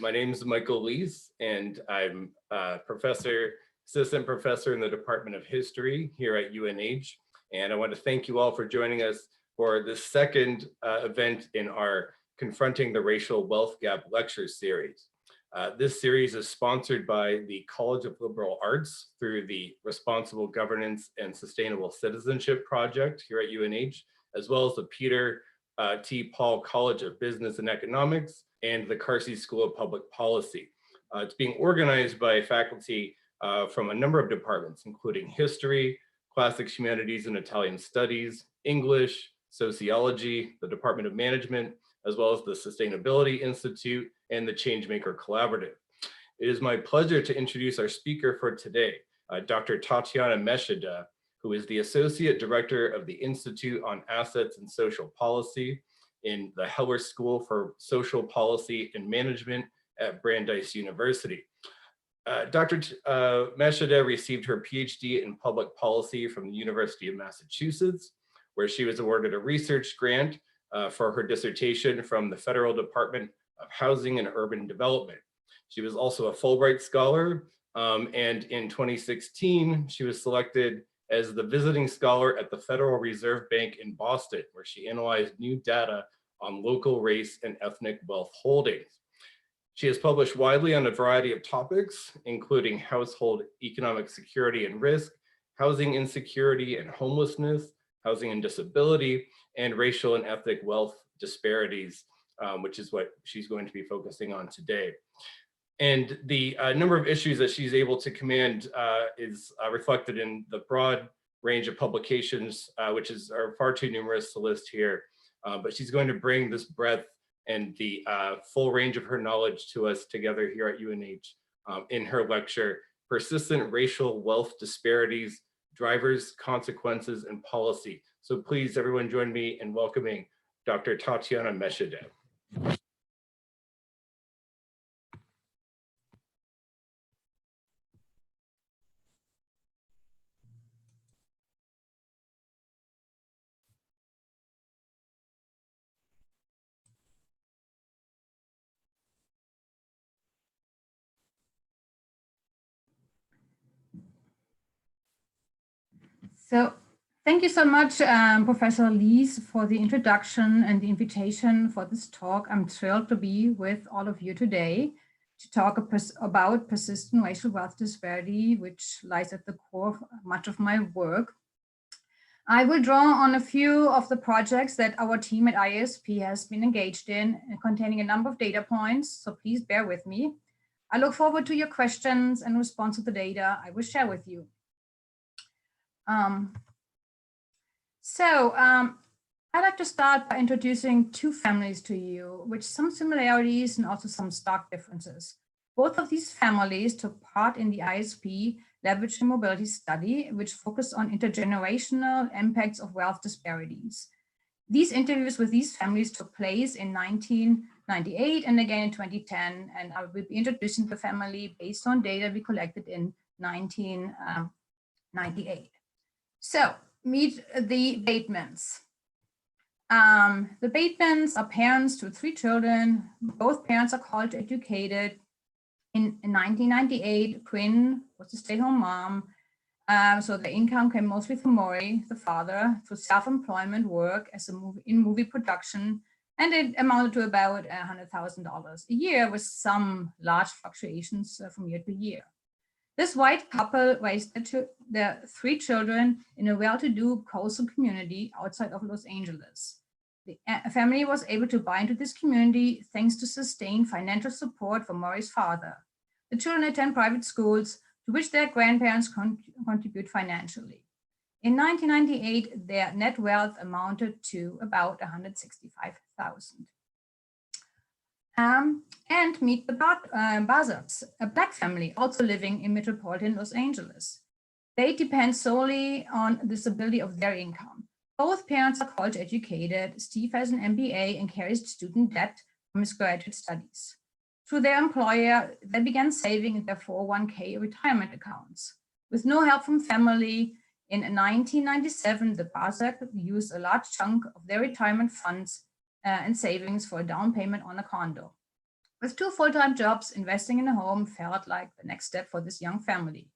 My name is Michael Lees, and I'm a assistant professor in the Department of History here at UNH. And I want to thank you all for joining us for the second event in our Confronting the Racial Wealth Gap lecture series. This series is sponsored by the College of Liberal Arts through the Responsible Governance and Sustainable Citizenship Project here at UNH, as well as the Peter T. Paul College of Business and Economics and the Carsey School of Public Policy. It's being organized by faculty from a number of departments, including history, classics, humanities, and Italian studies, English, sociology, the Department of Management, as well as the Sustainability Institute and the Changemaker Collaborative. It is my pleasure to introduce our speaker for today, Dr. Tatjana Meschede, who is the Associate Director of the Institute on Assets and Social Policy in the Heller School for Social Policy and Management at Brandeis University. Dr. Meschede received her PhD in public policy from the University of Massachusetts, where she was awarded a research grant for her dissertation from the Federal Department of Housing and Urban Development. She was also a Fulbright Scholar, and in 2016, she was selected as the visiting scholar at the Federal Reserve Bank in Boston, where she analyzed new data on local race and ethnic wealth holdings. She has published widely on a variety of topics, including household economic security and risk, housing insecurity and homelessness, housing and disability, and racial and ethnic wealth disparities, which is what she's going to be focusing on today. And the number of issues that she's able to command is reflected in the broad range of publications, which are far too numerous to list here. But she's going to bring this breadth and the full range of her knowledge to us together here at UNH in her lecture, Persistent Racial Wealth Disparities, Drivers, Consequences, and Policy. So please, everyone, join me in welcoming Dr. Tatjana Meschede. So thank you so much, Professor Lees, for the introduction and the invitation for this talk. I'm thrilled to be with all of you today to talk about persistent racial wealth disparity, which lies at the core of much of my work. I will draw on a few of the projects that our team at IASP has been engaged in, containing a number of data points, so please bear with me. I look forward to your questions and response to the data I will share with you. I'd like to start by introducing two families to you, with some similarities and also some stark differences. Both of these families took part in the IASP Leveraging Mobility Study, which focused on intergenerational impacts of wealth disparities. These interviews with these families took place in 1998 and again in 2010, and I will be introducing the family based on data we collected in 1998. So, meet the Batemans. The Batemans are parents to 3 children. Both parents are college educated. In 1998, Quinn was a stay-at-home mom. So the income came mostly from Maury, the father, through self-employment work as in movie production. And it amounted to about $100,000 a year, with some large fluctuations from year to year. This white couple raised their 3 children in a well-to-do coastal community outside of Los Angeles. The family was able to buy into this community thanks to sustained financial support from Maury's father. The children attend private schools, to which their grandparents contribute financially. In 1998, their net wealth amounted to about $165,000. And meet the Bazards, a Black family also living in metropolitan Los Angeles. They depend solely on the stability of their income. Both parents are college educated. Steve has an MBA and carries student debt from his graduate studies. Through their employer, they began saving in their 401k retirement accounts. With no help from family, in 1997, the Bazards used a large chunk of their retirement funds and savings for a down payment on a condo. With 2 full-time jobs, investing in a home felt like the next step for this young family.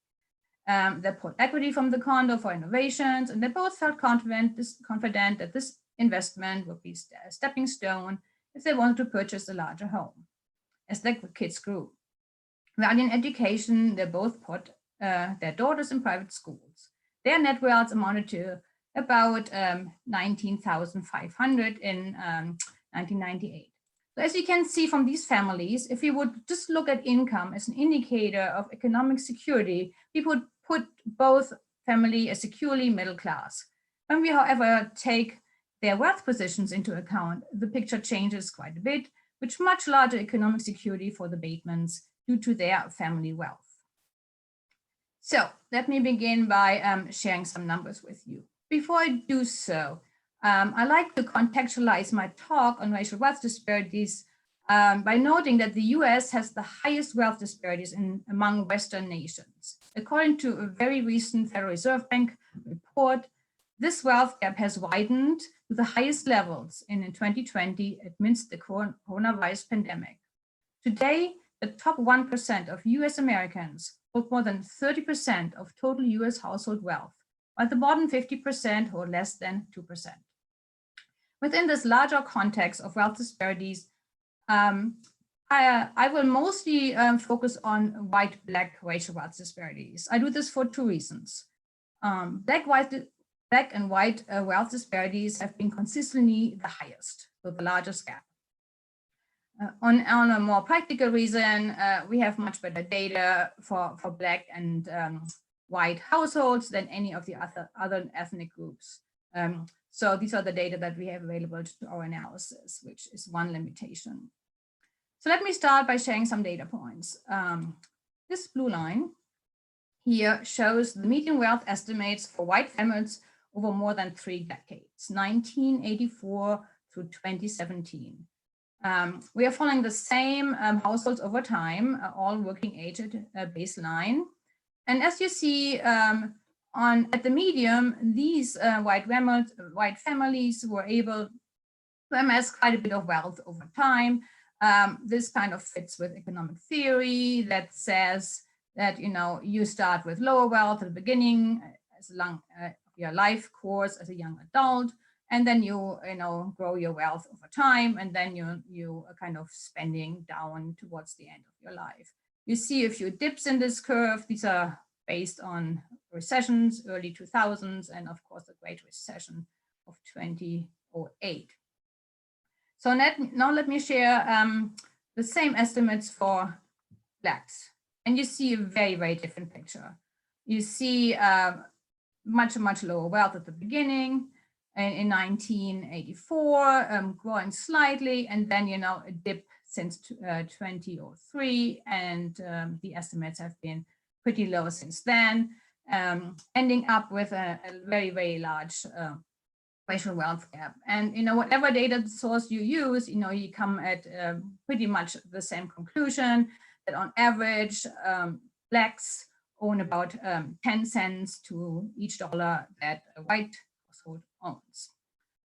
They pulled equity from the condo for innovations, and they both felt confident that this investment would be a stepping stone if they wanted to purchase a larger home. As their kids grew, while in education, they both put their daughters in private schools. Their net wealth amounted to about 19,500 in 1998. So as you can see from these families, if we would just look at income as an indicator of economic security, we would put both family as securely middle class. When we, however, take their wealth positions into account, the picture changes quite a bit, with much larger economic security for the Batemans due to their family wealth. So let me begin by sharing some numbers with you. Before I do so, I like to contextualize my talk on racial wealth disparities by noting that the US has the highest wealth disparities among Western nations. According to a very recent Federal Reserve Bank report, this wealth gap has widened to the highest levels in 2020 amidst the coronavirus pandemic. Today, the top 1% of US Americans hold more than 30% of total US household wealth, while the bottom 50% hold less than 2%. Within this larger context of wealth disparities, I will mostly focus on white-black racial wealth disparities. I do this for 2 reasons. Black and white wealth disparities have been consistently the highest, so the largest gap. On a more practical reason, we have much better data for Black and white households than any of the other ethnic groups. So these are the data that we have available to our analysis, which is one limitation. So let me start by sharing some data points. This blue line here shows the median wealth estimates for white families over more than 3 decades, 1984 through 2017. We are following the same households over time, all working age at baseline. And as you see at the medium, these white families were able to amass quite a bit of wealth over time. This kind of fits with economic theory that says that you start with lower wealth at the beginning as long your life course as a young adult, and then you grow your wealth over time, and then you are kind of spending down towards the end of your life. You see a few dips in this curve. These are based on recessions, early 2000s, and of course the Great Recession of 2008. So now let me share the same estimates for Blacks, and you see a very, very different picture. You see much lower wealth at the beginning, and in 1984, growing slightly, and then a dip since 2003, and the estimates have been pretty low since then, ending up with a very, very large racial wealth gap. And whatever data source you use, you come at pretty much the same conclusion, that on average, Blacks own about 10 cents to each dollar that a white household owns.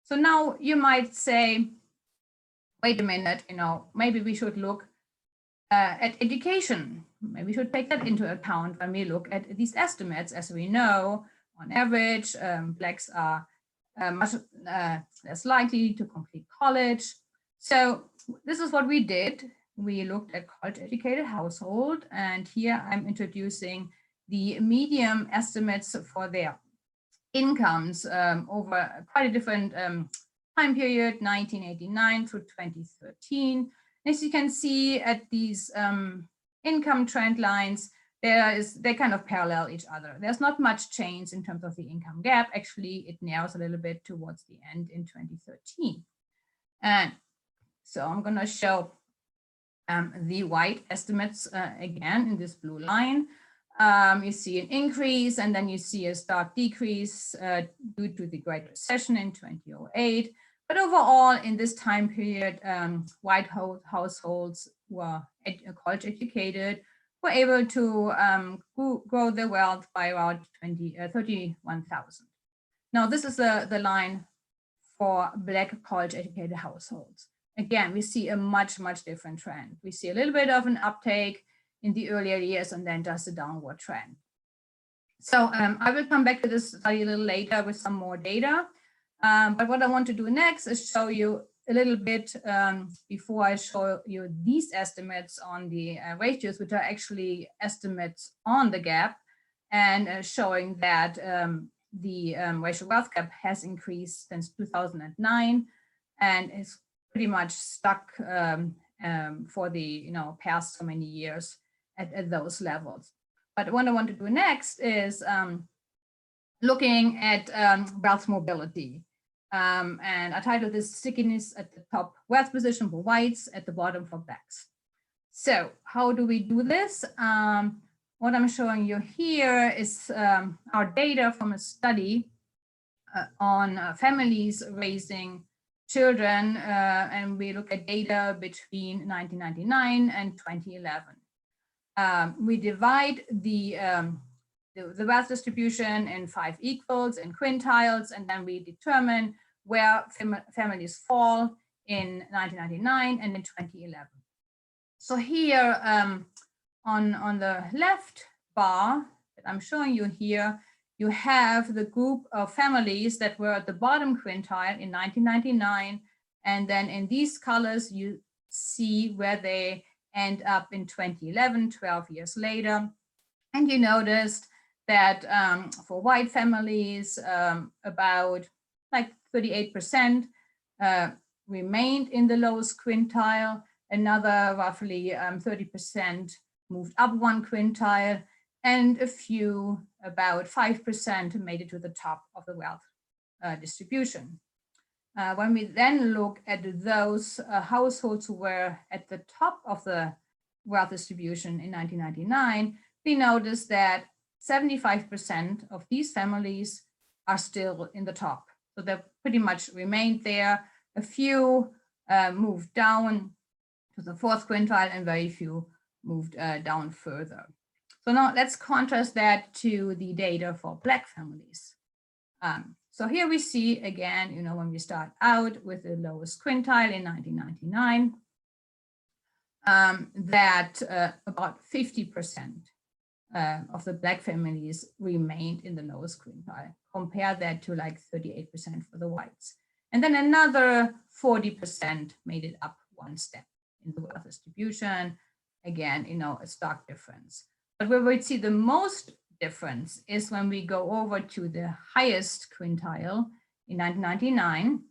So now you might say, wait a minute, maybe we should look at education. Maybe we should take that into account when we look at these estimates. As we know, on average, Blacks are much less likely to complete college. So this is what we did. We looked at college-educated household, and here I'm introducing the median estimates for their incomes over quite a different time period, 1989 through 2013. As you can see at these income trend lines, they kind of parallel each other. There's not much change in terms of the income gap. Actually, it narrows a little bit towards the end in 2013. And so I'm going to show the white estimates again in this blue line. You see an increase, and then you see a stark decrease due to the Great Recession in 2008. But overall, in this time period, white households who are college educated were able to grow their wealth by around 31,000. Now, this is the line for Black college educated households. again, we see a much different trend. We see a little bit of an uptake in the earlier years and then just a downward trend. So I will come back to this study a little later with some more data. But what I want to do next is show you a little bit before I show you these estimates on the ratios, which are actually estimates on the gap, and showing that the racial wealth gap has increased since 2009 and is pretty much stuck for the past so many years at those levels. But what I want to do next is looking at wealth mobility. And I titled this Stickiness at the top, wealth position for whites, at the bottom for blacks. So how do we do this? What I'm showing you here is our data from a study on families raising children, and we look at data between 1999 and 2011. We divide the wealth distribution in 5 equals and quintiles, and then we determine where families fall in 1999 and in 2011. So here on the left bar that I'm showing you here, you have the group of families that were at the bottom quintile in 1999, and then in these colors you see where they end up in 2011, 12 years later. And you noticed that for white families, about like 38% remained in the lowest quintile. Another roughly 30% moved up 1 quintile, and a few, about 5%, made it to the top of the wealth distribution. When we then look at those households who were at the top of the wealth distribution in 1999, we notice that 75% of these families are still in the top. So they pretty much remained there. A few moved down to the 4th quintile, and very few moved down further. So now let's contrast that to the data for black families. So here we see again, when we start out with the lowest quintile in 1999, that about 50% of the black families remained in the lowest quintile. Compare that to like 38% for the whites. And then another 40% made it up 1 step in the wealth distribution. Again, a stark difference. But where we see the most difference is when we go over to the highest quintile in 1999.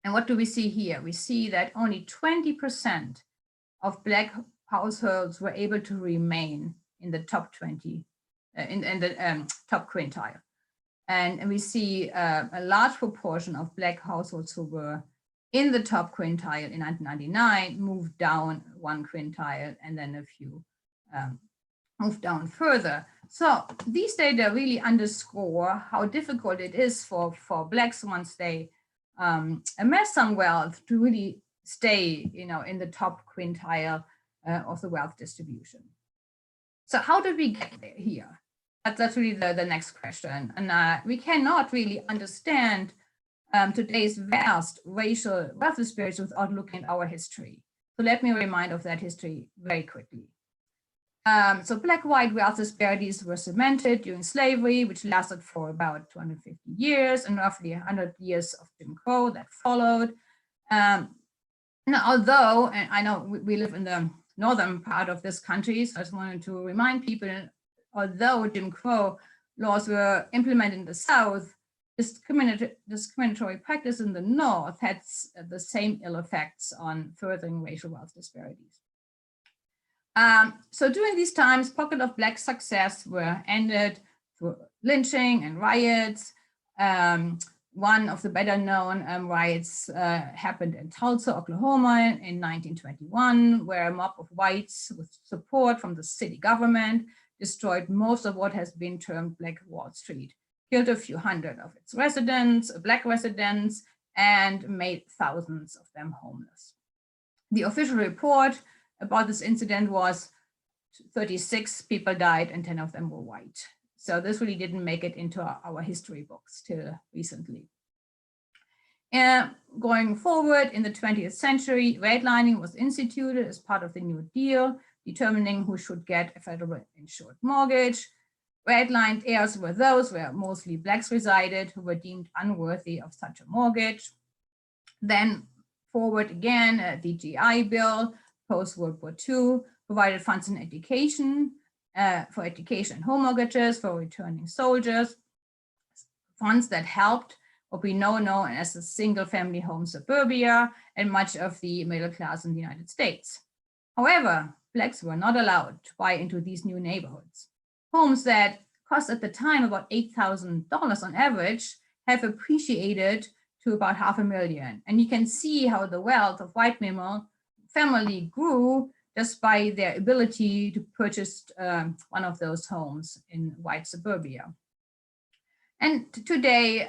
And what do we see here? We see that only 20% of black households were able to remain in the top 20, in the top quintile. And we see a large proportion of black households who were in the top quintile in 1999 moved down 1 quintile, and then a few moved down further. So these data really underscore how difficult it is for blacks, once they amass some wealth, to really stay in the top quintile of the wealth distribution. So how did we get there here? That's really the next question. And we cannot really understand today's vast racial wealth disparities without looking at our history. So let me remind of that history very quickly. So black-white wealth disparities were cemented during slavery, which lasted for about 250 years, and roughly 100 years of Jim Crow that followed. And although, and I know we live in the northern part of this country, so I just wanted to remind people, although Jim Crow laws were implemented in the South, discriminatory practice in the North had the same ill effects on furthering racial wealth disparities. So during these times, pockets of black success were ended through lynching and riots. One of the better known riots happened in Tulsa, Oklahoma in 1921, where a mob of whites with support from the city government destroyed most of what has been termed Black Wall Street, killed a few hundred of its residents, black residents, and made thousands of them homeless. The official report about this incident was 36 people died and 10 of them were white. So this really didn't make it into our history books till recently. Going forward in the 20th century, redlining was instituted as part of the New Deal, determining who should get a federal insured mortgage. Redlined areas were those where mostly Blacks resided who were deemed unworthy of such a mortgage. Then forward again, the GI Bill, post-World War II, provided funds in education, for education and home mortgages for returning soldiers, funds that helped what we now know as the single-family home suburbia and much of the middle class in the United States. However, Blacks were not allowed to buy into these new neighborhoods. Homes that cost at the time about $8,000 on average have appreciated to about $500,000. And you can see how the wealth of white family grew just by their ability to purchase one of those homes in white suburbia. And today,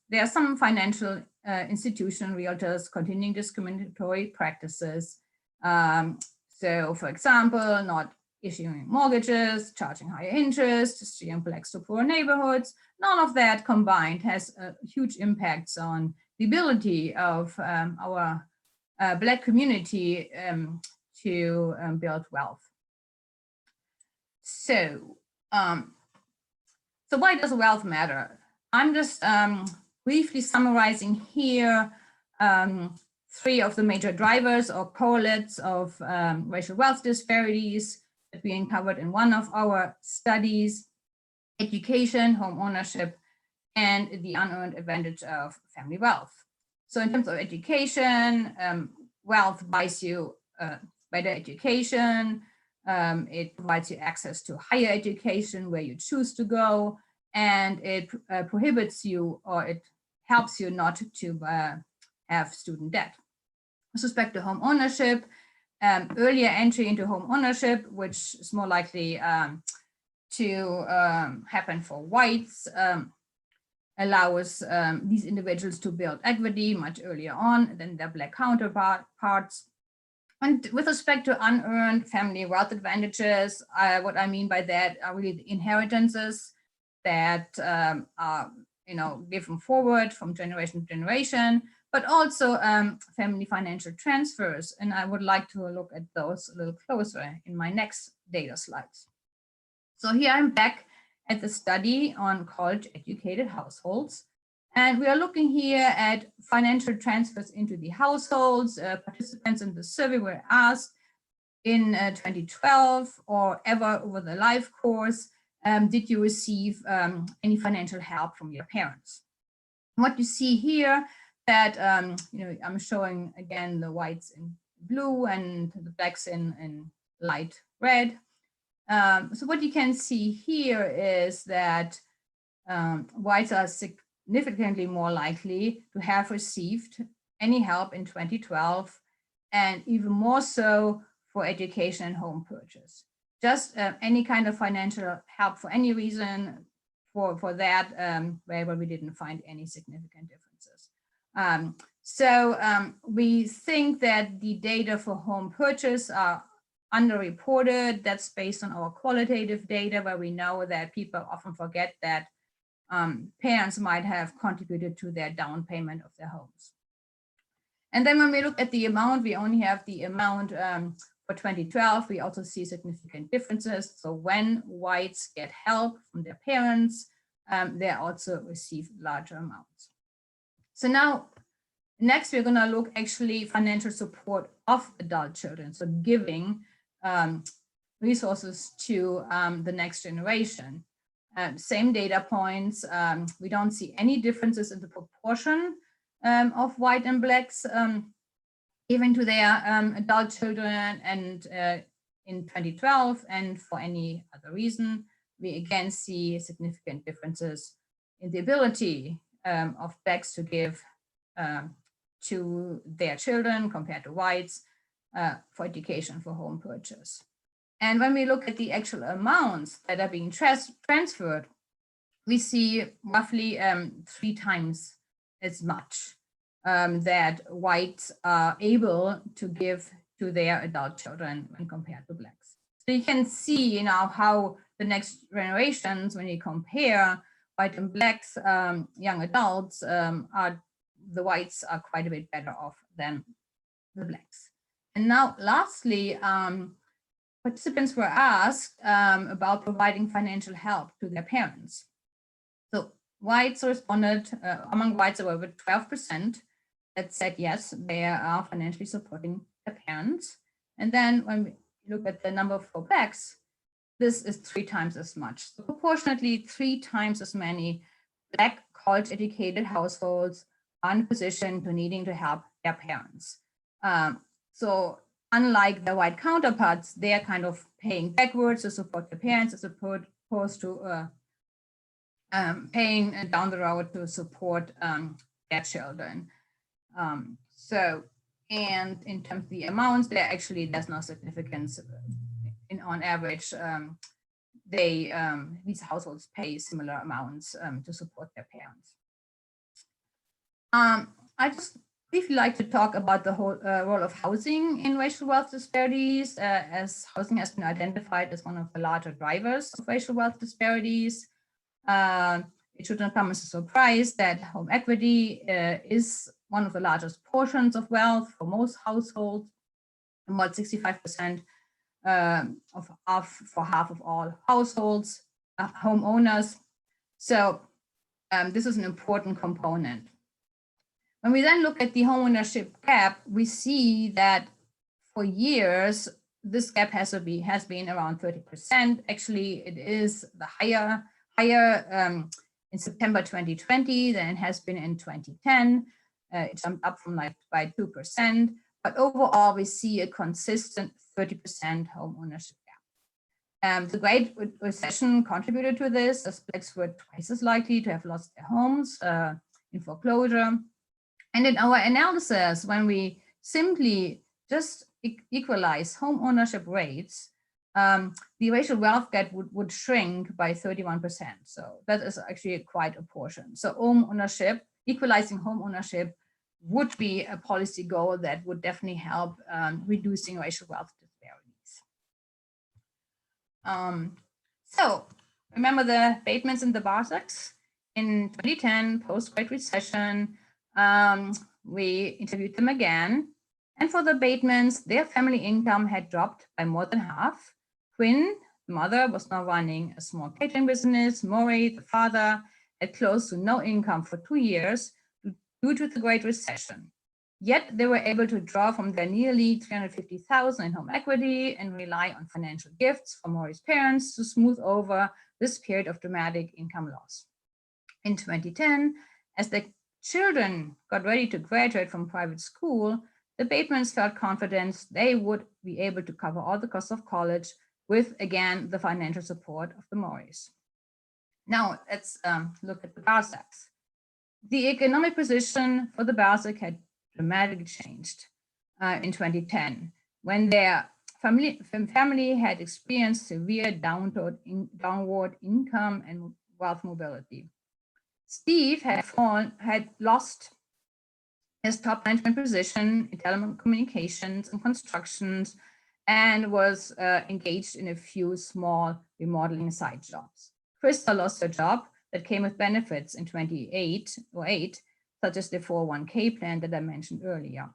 there are some financial institution realtors continuing discriminatory practices. So for example, not issuing mortgages, charging higher interest, steering Blacks to poor neighborhoods. None of that combined has huge impacts on the ability of our Black community to build wealth. So, so why does wealth matter? I'm just briefly summarizing here three of the major drivers or correlates of racial wealth disparities that we uncovered in one of our studies: education, home ownership, and the unearned advantage of family wealth. So in terms of education, wealth buys you better education. It provides you access to higher education where you choose to go, and it prohibits you, or it helps you not to have student debt. With respect to home ownership, earlier entry into home ownership, which is more likely to happen for whites, allows these individuals to build equity much earlier on than their Black counterparts. And with respect to unearned family wealth advantages, what I mean by that are really the inheritances that are given forward from generation to generation, but also family financial transfers. And I would like to look at those a little closer in my next data slides. So here I'm back at the study on college-educated households. And we are looking here at financial transfers into the households. Participants in the survey were asked in 2012 or ever over the life course, did you receive any financial help from your parents? What you see here that, I'm showing again the whites in blue and the Blacks in light red. So what you can see here is that whites are significantly more likely to have received any help in 2012, and even more so for education and home purchase. Just any kind of financial help for any reason for that, wherever we didn't find any significant differences. We think that the data for home purchase are underreported. That's based on our qualitative data, where we know that people often forget that parents might have contributed to their down payment of their homes. And then when we look at the amount, we only have the amount for 2012. We also see significant differences. So when whites get help from their parents, they also receive larger amounts. So now, next we're going to look actually financial support of adult children. So giving resources to the next generation. Same data points. We don't see any differences in the proportion of white and Blacks giving to their adult children, and in 2012 and for any other reason, we again see significant differences in the ability of Blacks to give to their children compared to whites for education, for home purchase. And when we look at the actual amounts that are being transferred, we see roughly 3 times as much that whites are able to give to their adult children when compared to Blacks. So you can see how the next generations, when you compare white and Blacks, young adults are the whites are quite a bit better off than the blacks. And now, lastly, participants were asked about providing financial help to their parents. So whites responded, among whites, there were over 12% that said yes, they are financially supporting their parents. And then when we look at the number for blacks, this is 3 times as much. So proportionately, 3 times as many Black college-educated households are in a position to needing to help their parents. So unlike their white counterparts, they are kind of paying backwards to support their parents as opposed to paying down the road to support their children. And in terms of the amounts, there's no significance. On average, these households pay similar amounts to support their parents. I just briefly like to talk about the whole role of housing in racial wealth disparities, as housing has been identified as one of the larger drivers of racial wealth disparities. It should not come as a surprise that home equity is one of the largest portions of wealth for most households, about 65% for half of all households, homeowners. So this is an important component. When we then look at the homeownership gap, we see that for years, this gap has been around 30%. Actually, it is the higher in September 2020 than it has been in 2010. It jumped up from by 2%. But overall, we see a consistent 30% home ownership gap. The Great Recession contributed to this, as blacks were twice as likely to have lost their homes in foreclosure. And in our analysis, when we simply just equalize home ownership rates, the racial wealth gap would shrink by 31%. So that is actually quite a portion. So home ownership, equalizing home ownership, would be a policy goal that would definitely help reducing racial wealth disparities. So remember the Batemans and the Barsaks? In 2010, post-Great Recession, we interviewed them again. And for the Batemans, their family income had dropped by more than half. Quinn, the mother, was now running a small catering business. Maury, the father, had close to no income for 2 years due to the Great Recession. Yet they were able to draw from their nearly $350,000 in home equity and rely on financial gifts from Maury's parents to smooth over this period of dramatic income loss. In 2010, as the children got ready to graduate from private school, the Batemans felt confident they would be able to cover all the costs of college with, again, the financial support of the Maurys. Now, let's look at the Barsaks. The economic position for the Barsak had dramatically changed in 2010, when their family had experienced severe downward income and wealth mobility. Steve had lost his top management position in telecommunications and constructions, and was engaged in a few small remodeling side jobs. Krista lost her job that came with benefits in 2008, such as the 401k plan that I mentioned earlier.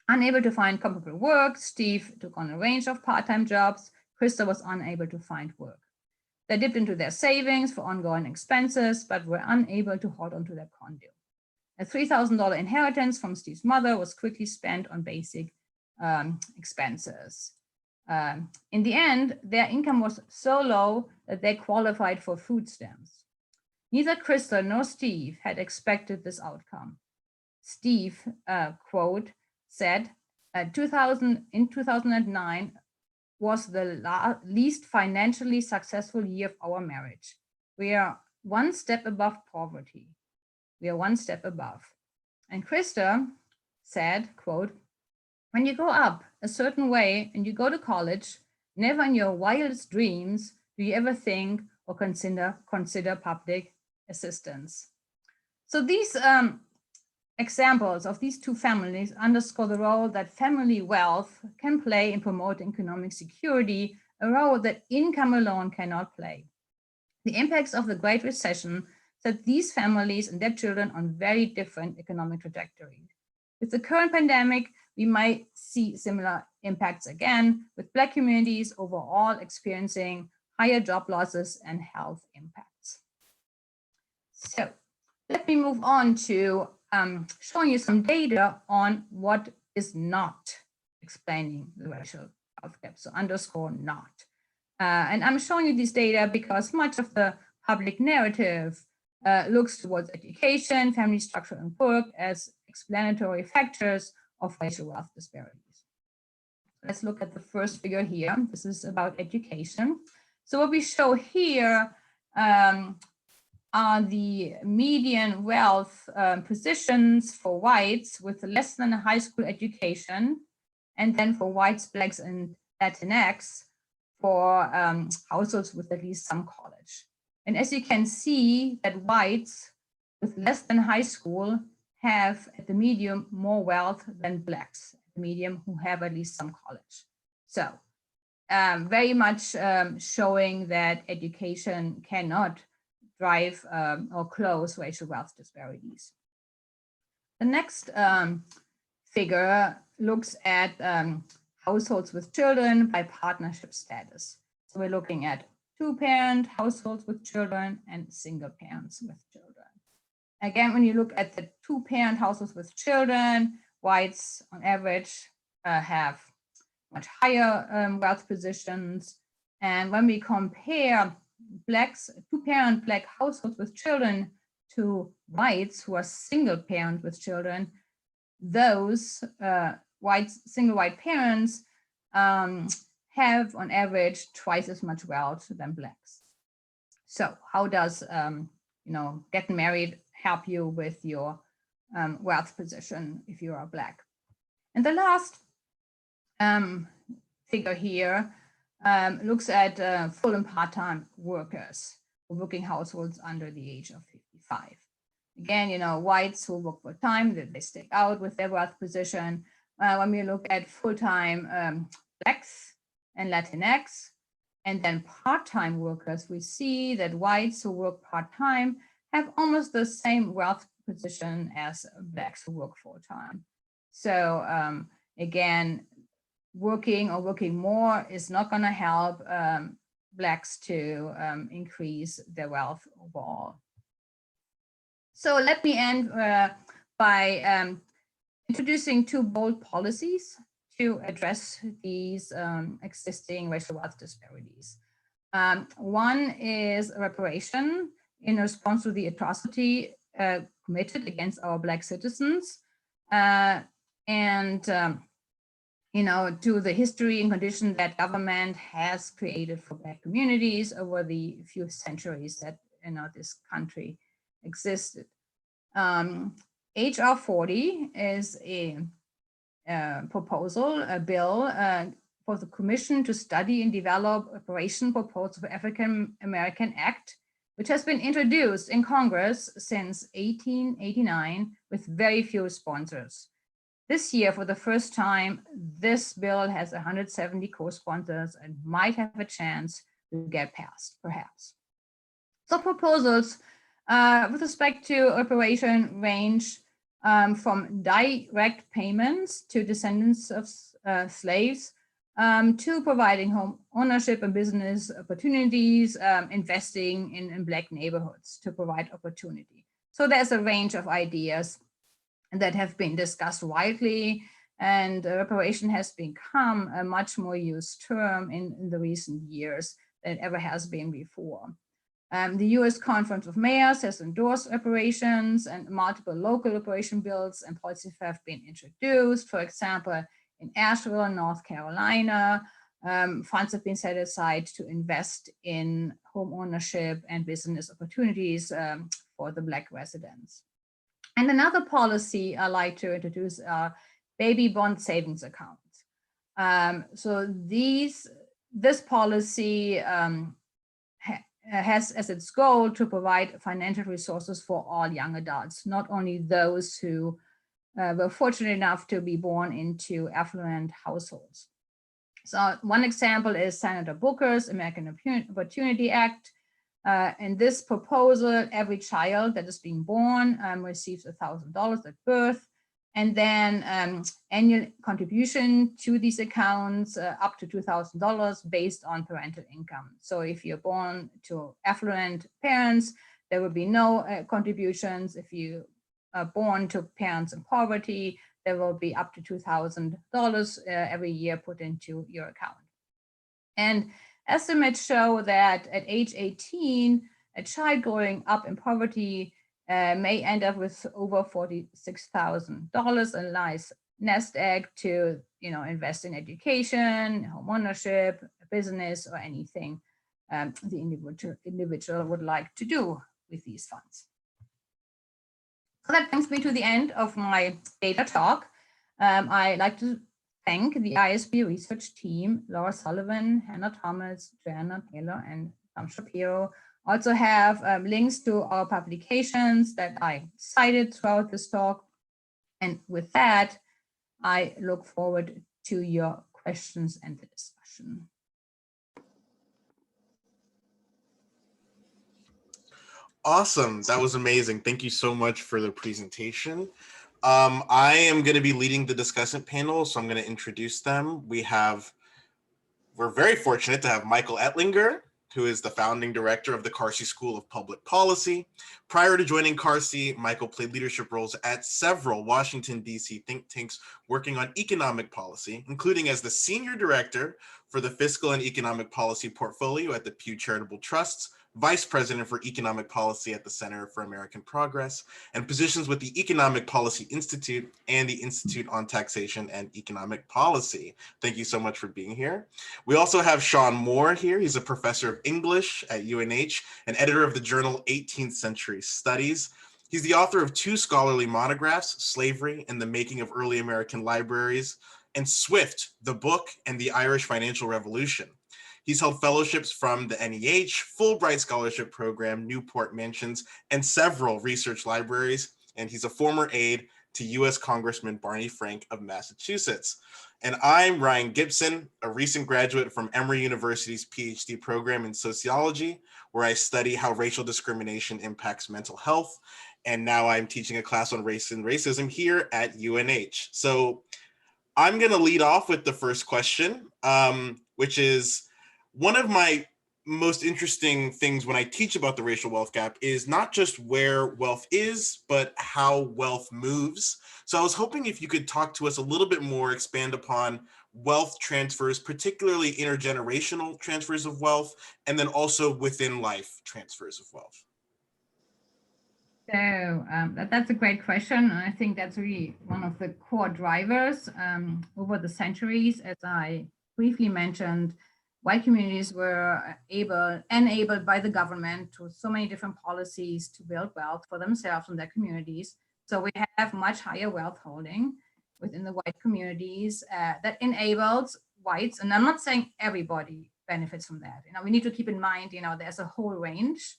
Unable to find comparable work, Steve took on a range of part-time jobs. Krista was unable to find work. They dipped into their savings for ongoing expenses, but were unable to hold onto their condo. A $3,000 inheritance from Steve's mother was quickly spent on basic expenses. In the end, their income was so low that they qualified for food stamps. Neither Krista nor Steve had expected this outcome. Steve, quote, said, in 2009 was the least financially successful year of our marriage. We are one step above poverty. We are one step above. And Krista said, quote, when you grow up a certain way and you go to college, never in your wildest dreams do you ever think or consider public assistance. So these examples of these two families underscore the role that family wealth can play in promoting economic security, a role that income alone cannot play. The impacts of the Great Recession set these families and their children on very different economic trajectories. With the current pandemic, we might see similar impacts again, with Black communities overall experiencing higher job losses and health impacts. So let me move on to showing you some data on what is not explaining the racial health gap, so underscore not. And I'm showing you this data because much of the public narrative looks towards education, family structure, and work as explanatory factors of racial wealth disparities. Let's look at the first figure here. This is about education. So what we show here are the median wealth positions for whites with less than a high school education, and then for whites, Blacks, and Latinx for households with at least some college. And as you can see, that whites with less than high school have at the medium more wealth than Blacks at the medium who have at least some college. So very much showing that education cannot drive or close racial wealth disparities. The next figure looks at households with children by partnership status. So we're looking at two-parent households with children and single parents with children. Again, when you look at the two-parent households with children, whites on average have much higher wealth positions. And when we compare Blacks, two-parent Black households with children to whites who are single parent with children, those single white parents have on average twice as much wealth than Blacks. So how does getting married help you with your wealth position if you are Black? And the last figure here looks at full and part-time workers or working households under the age of 55. Again, whites who work full-time, they stick out with their wealth position. When we look at full-time Blacks and Latinx, and then part-time workers, we see that whites who work part-time have almost the same wealth position as Blacks who work full-time. So again, working more is not going to help Blacks to increase their wealth overall. So let me end by introducing two bold policies to address these existing racial wealth disparities. One is reparation in response to the atrocity committed against our Black citizens, and to the history and condition that government has created for Black communities over the few centuries that this country existed. HR 40 is a proposal, a bill for the Commission to study and develop a reparation proposal for African American Act, which has been introduced in Congress since 1889 with very few sponsors. This year, for the first time, this bill has 170 co-sponsors and might have a chance to get passed, perhaps. So proposals with respect to reparation range from direct payments to descendants of slaves to providing home ownership and business opportunities, investing in Black neighborhoods to provide opportunity. So there's a range of ideas that have been discussed widely, and reparation has become a much more used term in the recent years than it ever has been before. The US Conference of Mayors has endorsed reparations, and multiple local reparation bills and policies have been introduced. For example, in Asheville, North Carolina, funds have been set aside to invest in home ownership and business opportunities for the Black residents. And another policy I like to introduce are baby bond savings accounts. So this policy has as its goal to provide financial resources for all young adults, not only those who were fortunate enough to be born into affluent households. So one example is Senator Booker's American Opportunity Act, In this proposal, every child that is being born receives $1,000 at birth, and then annual contribution to these accounts up to $2,000 based on parental income. So if you're born to affluent parents, there will be no contributions. If you are born to parents in poverty, there will be up to $2,000 every year put into your account. And estimates show that at age 18, a child growing up in poverty may end up with over $46,000, a nice nest egg to invest in education, home ownership, business, or anything the individual would like to do with these funds. So that brings me to the end of my data talk. I'd like to thank the IASP research team, Laura Sullivan, Hannah Thomas, Joanna Taylor, and Tom Shapiro. Also have links to our publications that I cited throughout this talk. And with that, I look forward to your questions and the discussion. Awesome. That was amazing. Thank you so much for the presentation. I am going to be leading the discussant panel, so I'm going to introduce them. We're very fortunate to have Michael Ettlinger, who is the founding director of the Carsey School of Public Policy. Prior to joining Carsey, Michael played leadership roles at several Washington, D.C. think tanks working on economic policy, including as the senior director for the Fiscal and Economic Policy Portfolio at the Pew Charitable Trusts, vice president for economic policy at the Center for American Progress, and positions with the Economic Policy Institute and the Institute on Taxation and Economic Policy. Thank you so much for being here. We also have Sean Moore here. He's a professor of English at UNH and editor of the journal 18th Century Studies. He's the author of 2 scholarly monographs, Slavery and the Making of Early American Libraries, and Swift, the Book and the Irish Financial Revolution. He's held fellowships from the NEH, Fulbright Scholarship Program, Newport Mansions, and several research libraries. And he's a former aide to US Congressman Barney Frank of Massachusetts. And I'm Ryan Gibson, a recent graduate from Emory University's PhD program in sociology, where I study how racial discrimination impacts mental health. And now I'm teaching a class on race and racism here at UNH. So I'm going to lead off with the first question, which is, one of my most interesting things when I teach about the racial wealth gap is not just where wealth is, but how wealth moves. So I was hoping if you could talk to us a little bit more, expand upon wealth transfers, particularly intergenerational transfers of wealth, and then also within life transfers of wealth. So that's a great question. And I think that's really one of the core drivers over the centuries. As I briefly mentioned, white communities were enabled by the government to so many different policies to build wealth for themselves and their communities. So we have much higher wealth holding within the white communities that enables whites, and I'm not saying everybody benefits from that. We need to keep in mind, there's a whole range,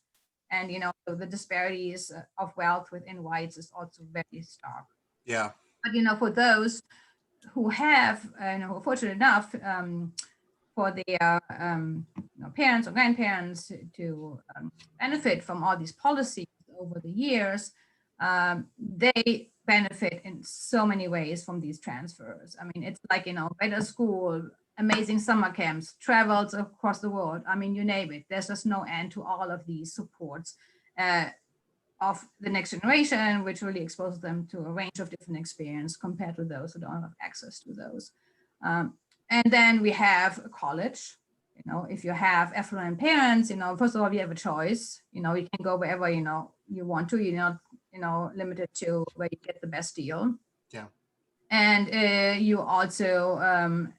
and the disparities of wealth within whites is also very stark. Yeah. But for those who have, fortunate enough, for their parents or grandparents to benefit from all these policies over the years, they benefit in so many ways from these transfers. I mean, it's like, better school, amazing summer camps, travels across the world. I mean, you name it. There's just no end to all of these supports of the next generation, which really exposes them to a range of different experience compared to those who don't have access to those. And then we have college. If you have affluent parents, first of all, you have a choice. You can go wherever you want to. You're not limited to where you get the best deal. Yeah. And you also,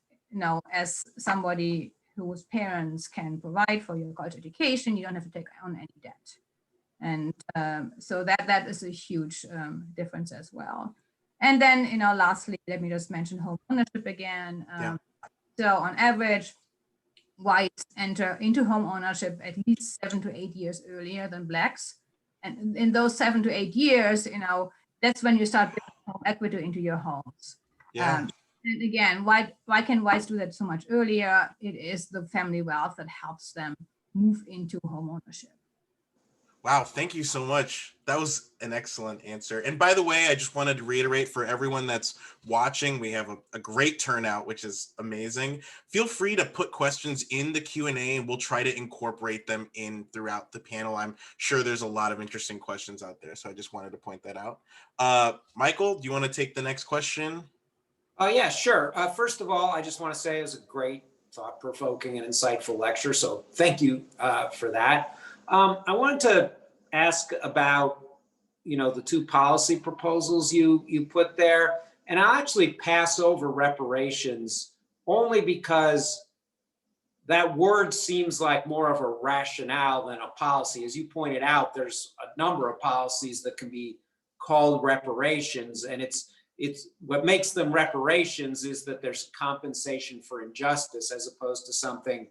as somebody whose parents can provide for your college education, you don't have to take on any debt. And so that is a huge difference as well. And then, lastly, let me just mention home ownership again. So on average, whites enter into home ownership at least 7 to 8 years earlier than blacks. And in those 7 to 8 years, that's when you start building home equity into your homes. Yeah. And again, why can whites do that so much earlier? It is the family wealth that helps them move into home ownership. Wow, thank you so much. That was an excellent answer. And by the way, I just wanted to reiterate for everyone that's watching, we have a great turnout, which is amazing. Feel free to put questions in the Q&A and we'll try to incorporate them in throughout the panel. I'm sure there's a lot of interesting questions out there, so I just wanted to point that out. Michael, do you want to take the next question? Yeah, sure. First of all, I just want to say it was a great, thought-provoking and insightful lecture, so thank you for that. I wanted to ask about, the two policy proposals you put there, and I'll actually pass over reparations only because that word seems like more of a rationale than a policy. As you pointed out, there's a number of policies that can be called reparations, and it's what makes them reparations is that there's compensation for injustice as opposed to something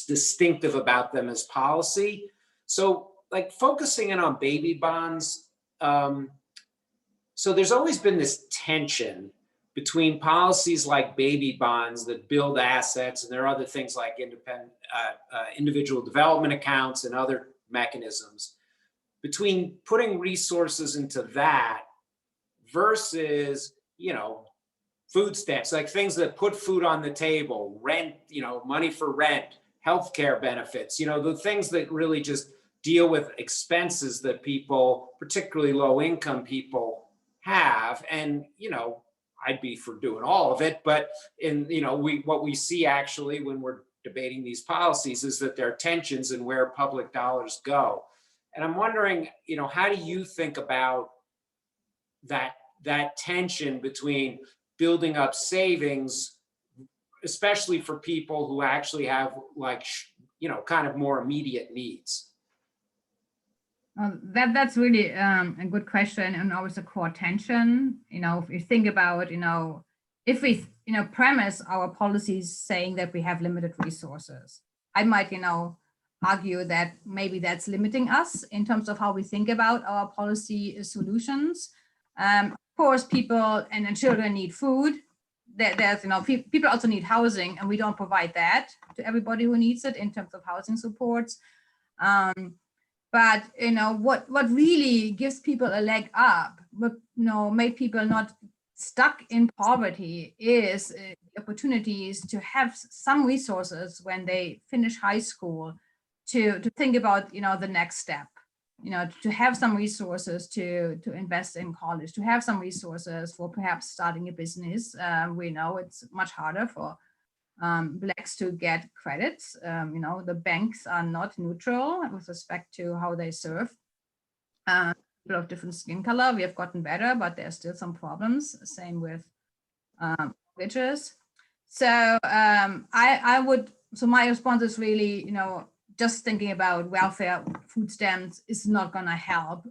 distinctive about them as policy. So like focusing in on baby bonds, so there's always been this tension between policies like baby bonds that build assets, and there are other things like individual development accounts and other mechanisms, between putting resources into that versus, food stamps, like things that put food on the table, rent, money for rent, healthcare benefits, the things that really just deal with expenses that people, particularly low income people, have. And, I'd be for doing all of it, but what we see actually when we're debating these policies is that there are tensions in where public dollars go. And I'm wondering, how do you think about that tension between building up savings, especially for people who actually have kind of more immediate needs? That's really a good question, and always a core tension. If you think about, if we, premise our policies saying that we have limited resources, I might, argue that maybe that's limiting us in terms of how we think about our policy solutions. Of course, people and children need food. There's, people also need housing, and we don't provide that to everybody who needs it in terms of housing supports. But what really gives people a leg up, but make people not stuck in poverty is opportunities to have some resources when they finish high school to think about the next step, to have some resources to invest in college, to have some resources for perhaps starting a business. We know it's much harder for Blacks to get credits. The banks are not neutral with respect to how they serve people of different skin color. We have gotten better, but there's still some problems. Same with mortgages. So so my response is really, just thinking about welfare food stamps is not going to help,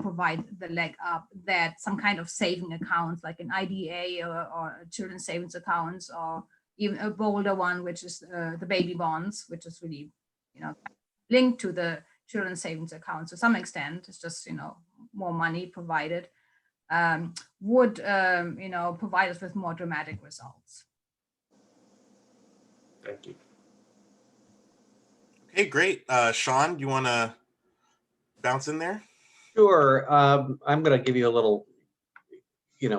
provide the leg up that some kind of saving accounts like an IDA or children's savings accounts, or even a bolder one, which is the baby bonds, which is really, linked to the children's savings accounts to some extent. It's just, more money provided, would, provide us with more dramatic results. Thank you. Okay, great. Sean, do you want to bounce in there? Sure. I'm going to give you a little,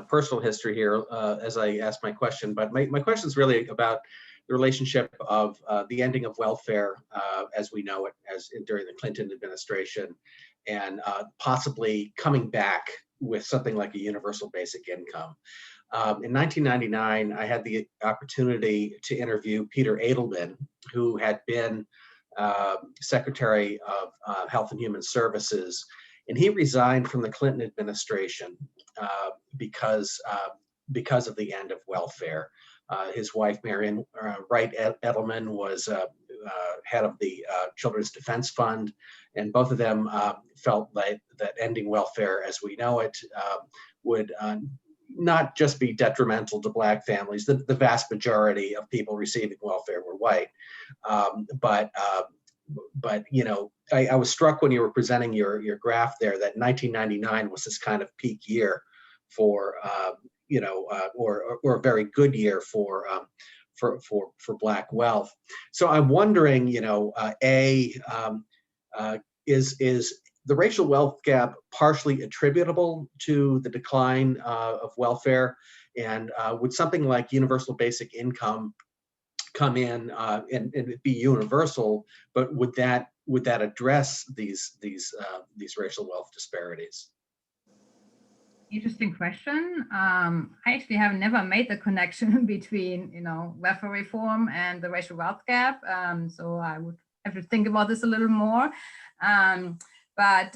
personal history here as I ask my question. But my question is really about the relationship of the ending of welfare as we know it during the Clinton administration, and possibly coming back with something like a universal basic income. In 1999, I had the opportunity to interview Peter Edelman, who had been Secretary of Health and Human Services, and he resigned from the Clinton administration because of the end of welfare. His wife, Marion Wright Edelman, was head of the Children's Defense Fund, and both of them felt that ending welfare as we know it would not just be detrimental to Black families. The vast majority of people receiving welfare were white. But I was struck when you were presenting your graph there that 1999 was this kind of peak year for, or a very good year for Black wealth. So I'm wondering, is the racial wealth gap partially attributable to the decline of welfare? And would something like universal basic income come in and be universal, but would that address these racial wealth disparities? Interesting question. I actually have never made the connection between, welfare reform and the racial wealth gap. So I would have to think about this a little more. But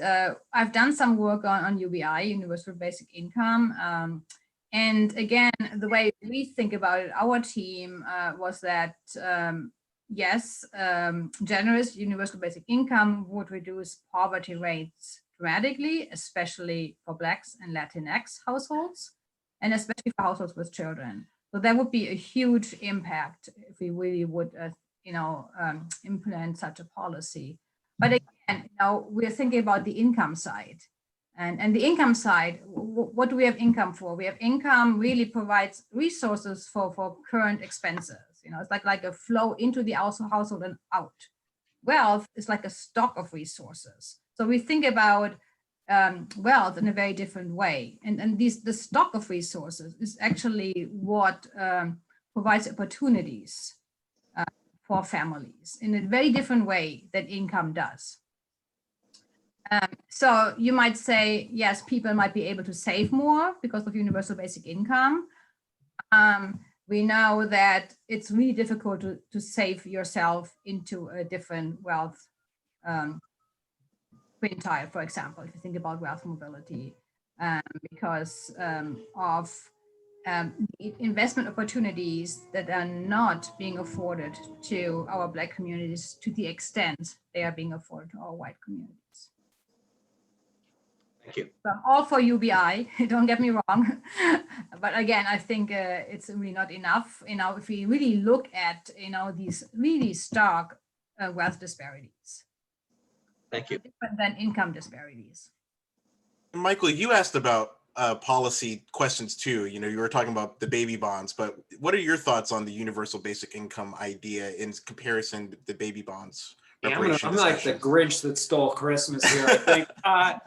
I've done some work on UBI, Universal Basic Income. And again, the way we think about it, our team was that, yes, generous universal basic income would reduce poverty rates dramatically, especially for Blacks and Latinx households, and especially for households with children. So that would be a huge impact if we really would, implement such a policy. But again, we're thinking about the income side. And the income side, what do we have income for? We have income really provides resources for current expenses. It's like a flow into the household and out. Wealth is like a stock of resources. So we think about wealth in a very different way. And the stock of resources is actually what provides opportunities for families in a very different way that income does. So you might say, yes, people might be able to save more because of universal basic income. We know that it's really difficult to save yourself into a different wealth quintile, for example, if you think about wealth mobility, because of the investment opportunities that are not being afforded to our Black communities to the extent they are being afforded to our white communities. Thank you. So I'm all for UBI, don't get me wrong. But again, I think it's really not enough, if we really look at, these really stark wealth disparities. Thank you. Different than income disparities. Michael, you asked about policy questions too. You were talking about the baby bonds, but what are your thoughts on the universal basic income idea in comparison to the baby bonds? Yeah, I'm like the Grinch that stole Christmas here, I think. I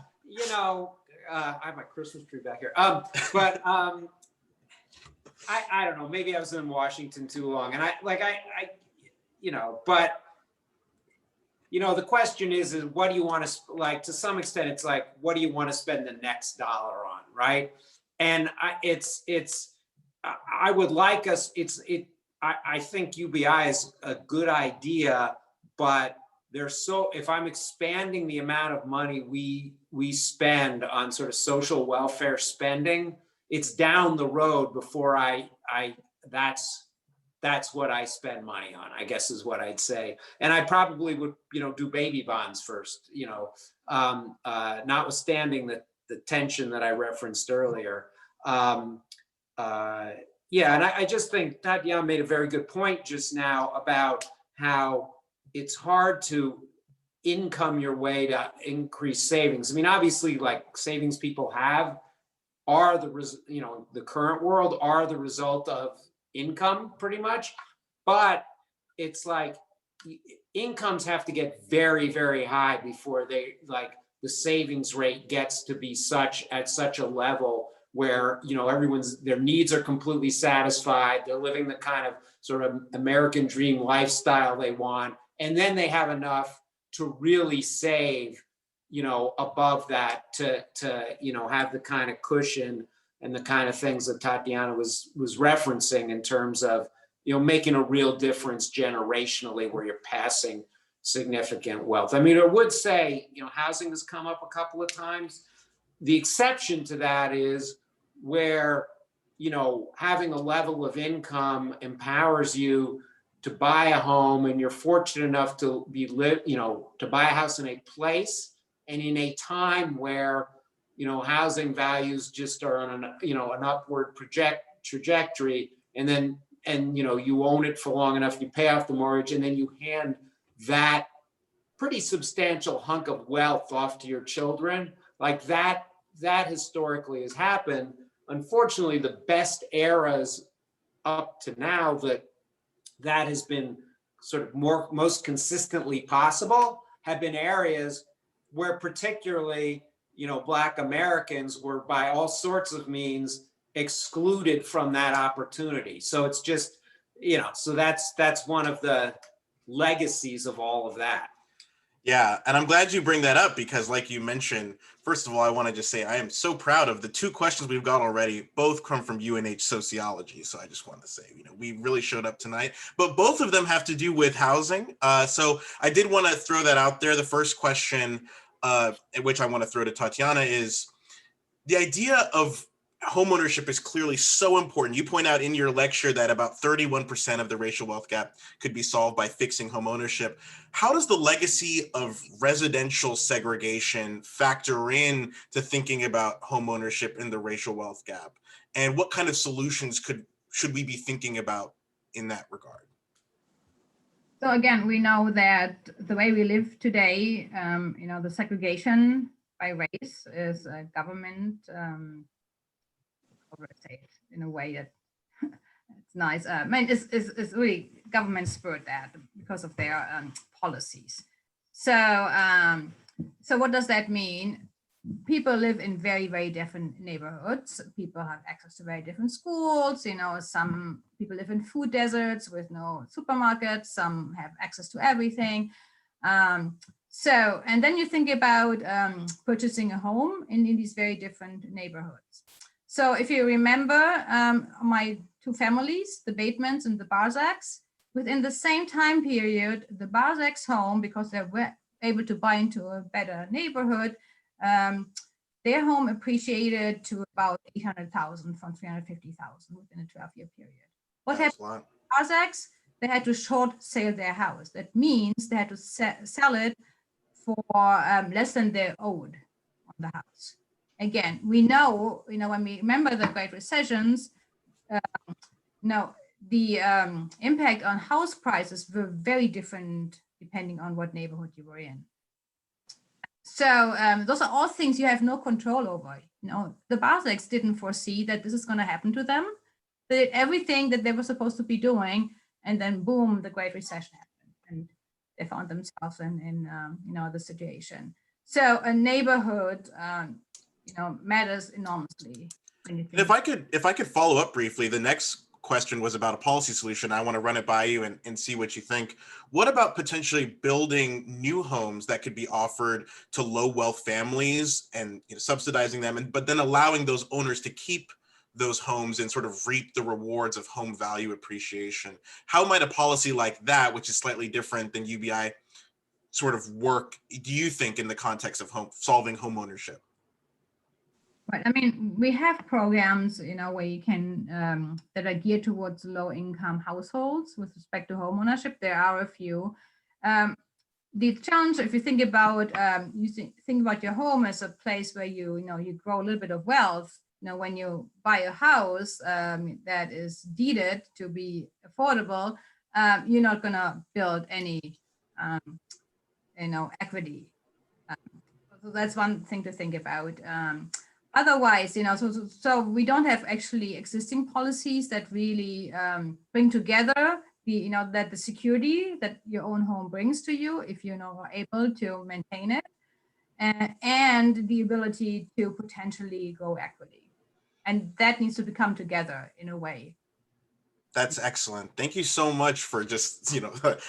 have my Christmas tree back here. But I don't know, maybe I was in Washington too long. And the question is what do you want to, to some extent, it's like, what do you want to spend the next dollar on, right? And I would like us, I think UBI is a good idea, but if I'm expanding the amount of money we spend on sort of social welfare spending, it's down the road before that's what I spend money on, I guess is what I'd say. And I probably would, do baby bonds first, notwithstanding the tension that I referenced earlier. And I just think Tatjana made a very good point just now about how it's hard to income your way to increase savings. I mean, obviously, like savings people have are the current world are the result of income pretty much, but it's like incomes have to get very, very high before the savings rate gets to be at such a level where, their needs are completely satisfied. They're living the kind of sort of American dream lifestyle they want. And then they have enough to really save, above that to have the kind of cushion and the kind of things that Tatjana was referencing in terms of, making a real difference generationally where you're passing significant wealth. I mean, I would say, housing has come up a couple of times. The exception to that is where, having a level of income empowers you to buy a home, and you're fortunate enough to to buy a house in a place and in a time where, housing values just are on an upward trajectory, and you own it for long enough, you pay off the mortgage, and then you hand that pretty substantial hunk of wealth off to your children. Like that historically has happened. Unfortunately, the best eras up to now that has been sort of most consistently possible have been areas where particularly, Black Americans were by all sorts of means excluded from that opportunity. So it's just, so that's one of the legacies of all of that. Yeah, and I'm glad you bring that up because, like you mentioned, first of all, I want to just say I am so proud of the 2 questions we've got already. Both come from UNH sociology, so I just want to say, we really showed up tonight. But both of them have to do with housing. So I did want to throw that out there. The first question, which I want to throw to Tatjana, is the idea of homeownership is clearly so important. You point out in your lecture that about 31% of the racial wealth gap could be solved by fixing homeownership. How does the legacy of residential segregation factor in to thinking about homeownership in the racial wealth gap? And what kind of solutions should we be thinking about in that regard? So again, we know that the way we live today, the segregation by race is a government, in a way that it's nice. It's really government spurred that because of their policies. So, so what does that mean? People live in very, very different neighborhoods. People have access to very different schools. Some people live in food deserts with no supermarkets. Some have access to everything. So, and then you think about purchasing a home in these very different neighborhoods. So if you remember my 2 families, the Batemans and the Barzaks, within the same time period, the Barzaks home, because they were able to buy into a better neighborhood, their home appreciated to about 800,000 from 350,000 within a 12-year period. What happened to the Barzaks? They had to short sale their house. That means they had to sell it for less than they owed on the house. Again, we know, when we remember the Great Recessions, the impact on house prices were very different depending on what neighborhood you were in. So those are all things you have no control over. The Barzaks didn't foresee that this is going to happen to them. They did everything that they were supposed to be doing, and then boom, the Great Recession happened, and they found themselves in the situation. So a neighborhood, matters enormously. And if I could follow up briefly, the next question was about a policy solution. I want to run it by you and see what you think. What about potentially building new homes that could be offered to low wealth families and subsidizing them, but then allowing those owners to keep those homes and sort of reap the rewards of home value appreciation? How might a policy like that, which is slightly different than UBI, sort of work, do you think, in the context of solving home ownership? Right. I mean, we have programs, where you can that are geared towards low-income households with respect to home ownership. There are a few. The challenge, if you think about think about your home as a place where you grow a little bit of wealth. When you buy a house that is deeded to be affordable, you're not going to build any, equity. So that's one thing to think about. Otherwise, so we don't have actually existing policies that really bring together the security that your own home brings to you if are able to maintain it, and the ability to potentially grow equity. And that needs to come together in a way. That's excellent. Thank you so much for just,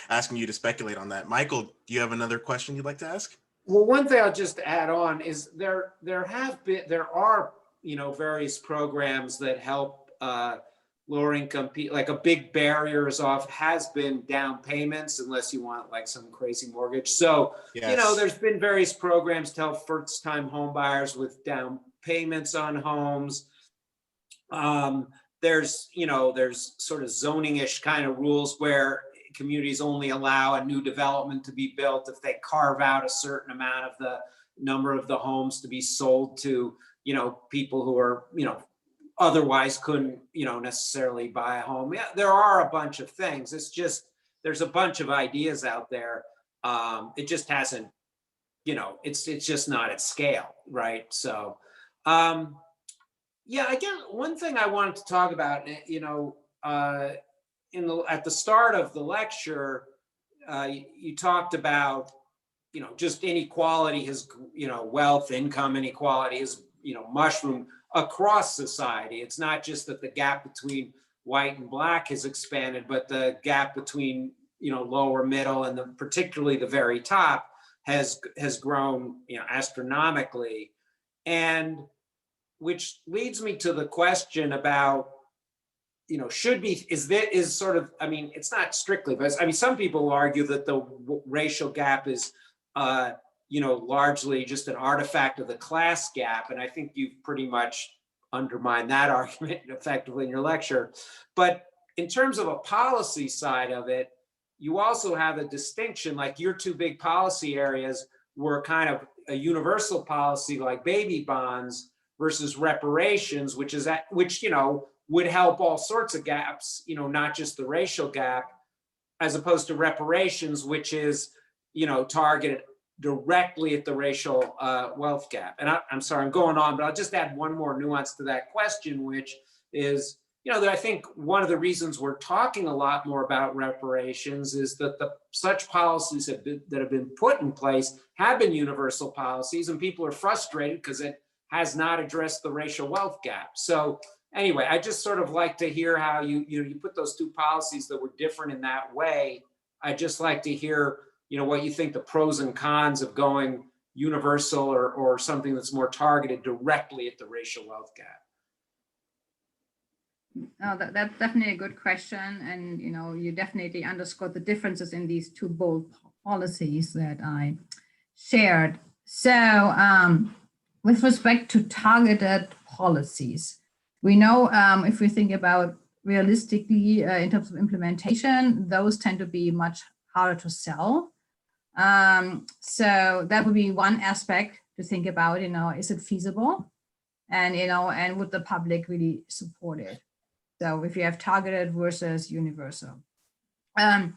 asking you to speculate on that. Michael, do you have another question you'd like to ask? Well, one thing I'll just add on is there are various programs that help lower income people. Like a big barrier has been down payments, unless you want like some crazy mortgage. So yes. There's been various programs to help first time home buyers with down payments on homes. There's sort of zoning-ish kind of rules where communities only allow a new development to be built if they carve out a certain amount of the number of the homes to be sold to, people who are, otherwise couldn't, necessarily buy a home. Yeah, there are a bunch of things. It's just, there's a bunch of ideas out there. It just hasn't, it's just not at scale, right? So, yeah, again, one thing I wanted to talk about, at the start of the lecture, you talked about, just inequality has, wealth, income inequality has, mushroomed across society. It's not just that the gap between white and black has expanded, but the gap between, lower middle and particularly the very top has grown, astronomically. And which leads me to the question about, is sort of, it's not strictly, but some people argue that the racial gap is, largely just an artifact of the class gap. And I think you've pretty much undermined that argument effectively in your lecture. But in terms of a policy side of it, you also have a distinction, like your two big policy areas were kind of a universal policy like baby bonds versus reparations, which would help all sorts of gaps, not just the racial gap, as opposed to reparations, which is, targeted directly at the racial wealth gap. And I'm sorry, I'm going on, but I'll just add one more nuance to that question, which is, that I think one of the reasons we're talking a lot more about reparations is that such policies that have been put in place have been universal policies, and people are frustrated because it has not addressed the racial wealth gap. So anyway, I just sort of like to hear how you put those two policies that were different in that way. I'd just like to hear, what you think the pros and cons of going universal or something that's more targeted directly at the racial wealth gap. Oh, that's definitely a good question. And, you definitely underscored the differences in these two bold policies that I shared. So with respect to targeted policies, we know if we think about realistically in terms of implementation, those tend to be much harder to sell. So that would be one aspect to think about, is it feasible? And, and would the public really support it? So if you have targeted versus universal. When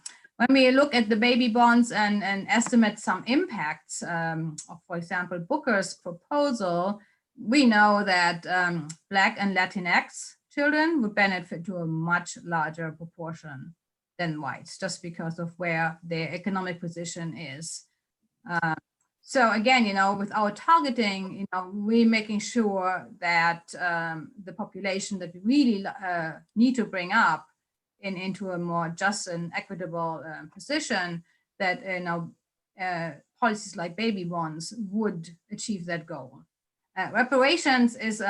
we look at the baby bonds and estimate some impacts of, for example, Booker's proposal, we know that Black and Latinx children would benefit to a much larger proportion than whites, just because of where their economic position is. So again, with our targeting, we're making sure that the population that we really need to bring up into a more just and equitable position, that policies like baby bonds would achieve that goal. Reparations is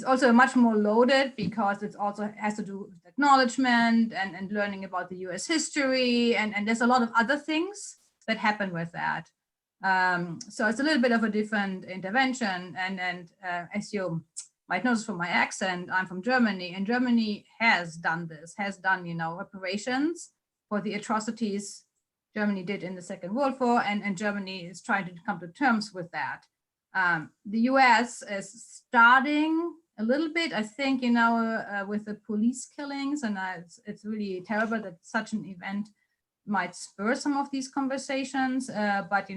also much more loaded because it also has to do with acknowledgement and learning about the US history, and there's a lot of other things that happen with that. So it's a little bit of a different intervention. And as you might notice from my accent, I'm from Germany, and Germany has done reparations for the atrocities Germany did in the Second World War, and Germany is trying to come to terms with that. The US is starting a little bit, I think, with the police killings, and it's really terrible that such an event might spur some of these conversations, but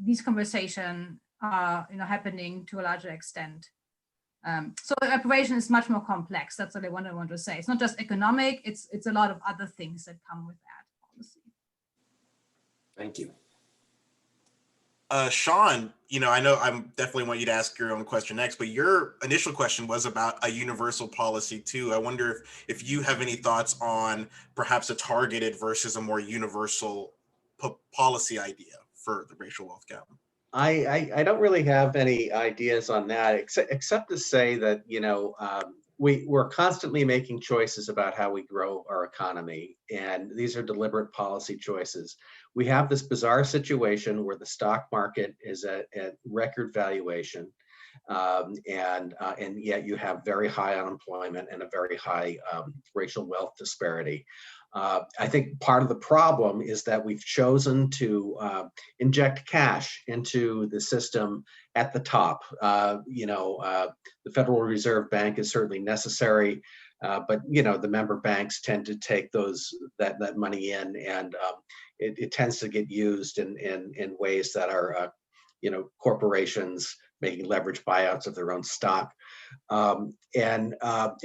these conversations are happening to a larger extent. So reparation is much more complex. That's what I want to say. It's not just economic; it's a lot of other things that come with that policy. Thank you. Sean, I know I definitely want you to ask your own question next, but your initial question was about a universal policy too. I wonder if you have any thoughts on perhaps a targeted versus a more universal policy idea for the racial wealth gap. I don't really have any ideas on that, except to say that, we're constantly making choices about how we grow our economy, and these are deliberate policy choices. We have this bizarre situation where the stock market is at record valuation, and yet you have very high unemployment and a very high racial wealth disparity. I think part of the problem is that we've chosen to inject cash into the system at the top. The Federal Reserve Bank is certainly necessary, but the member banks tend to take that money in, and it tends to get used in ways that are corporations making leverage buyouts of their own stock, and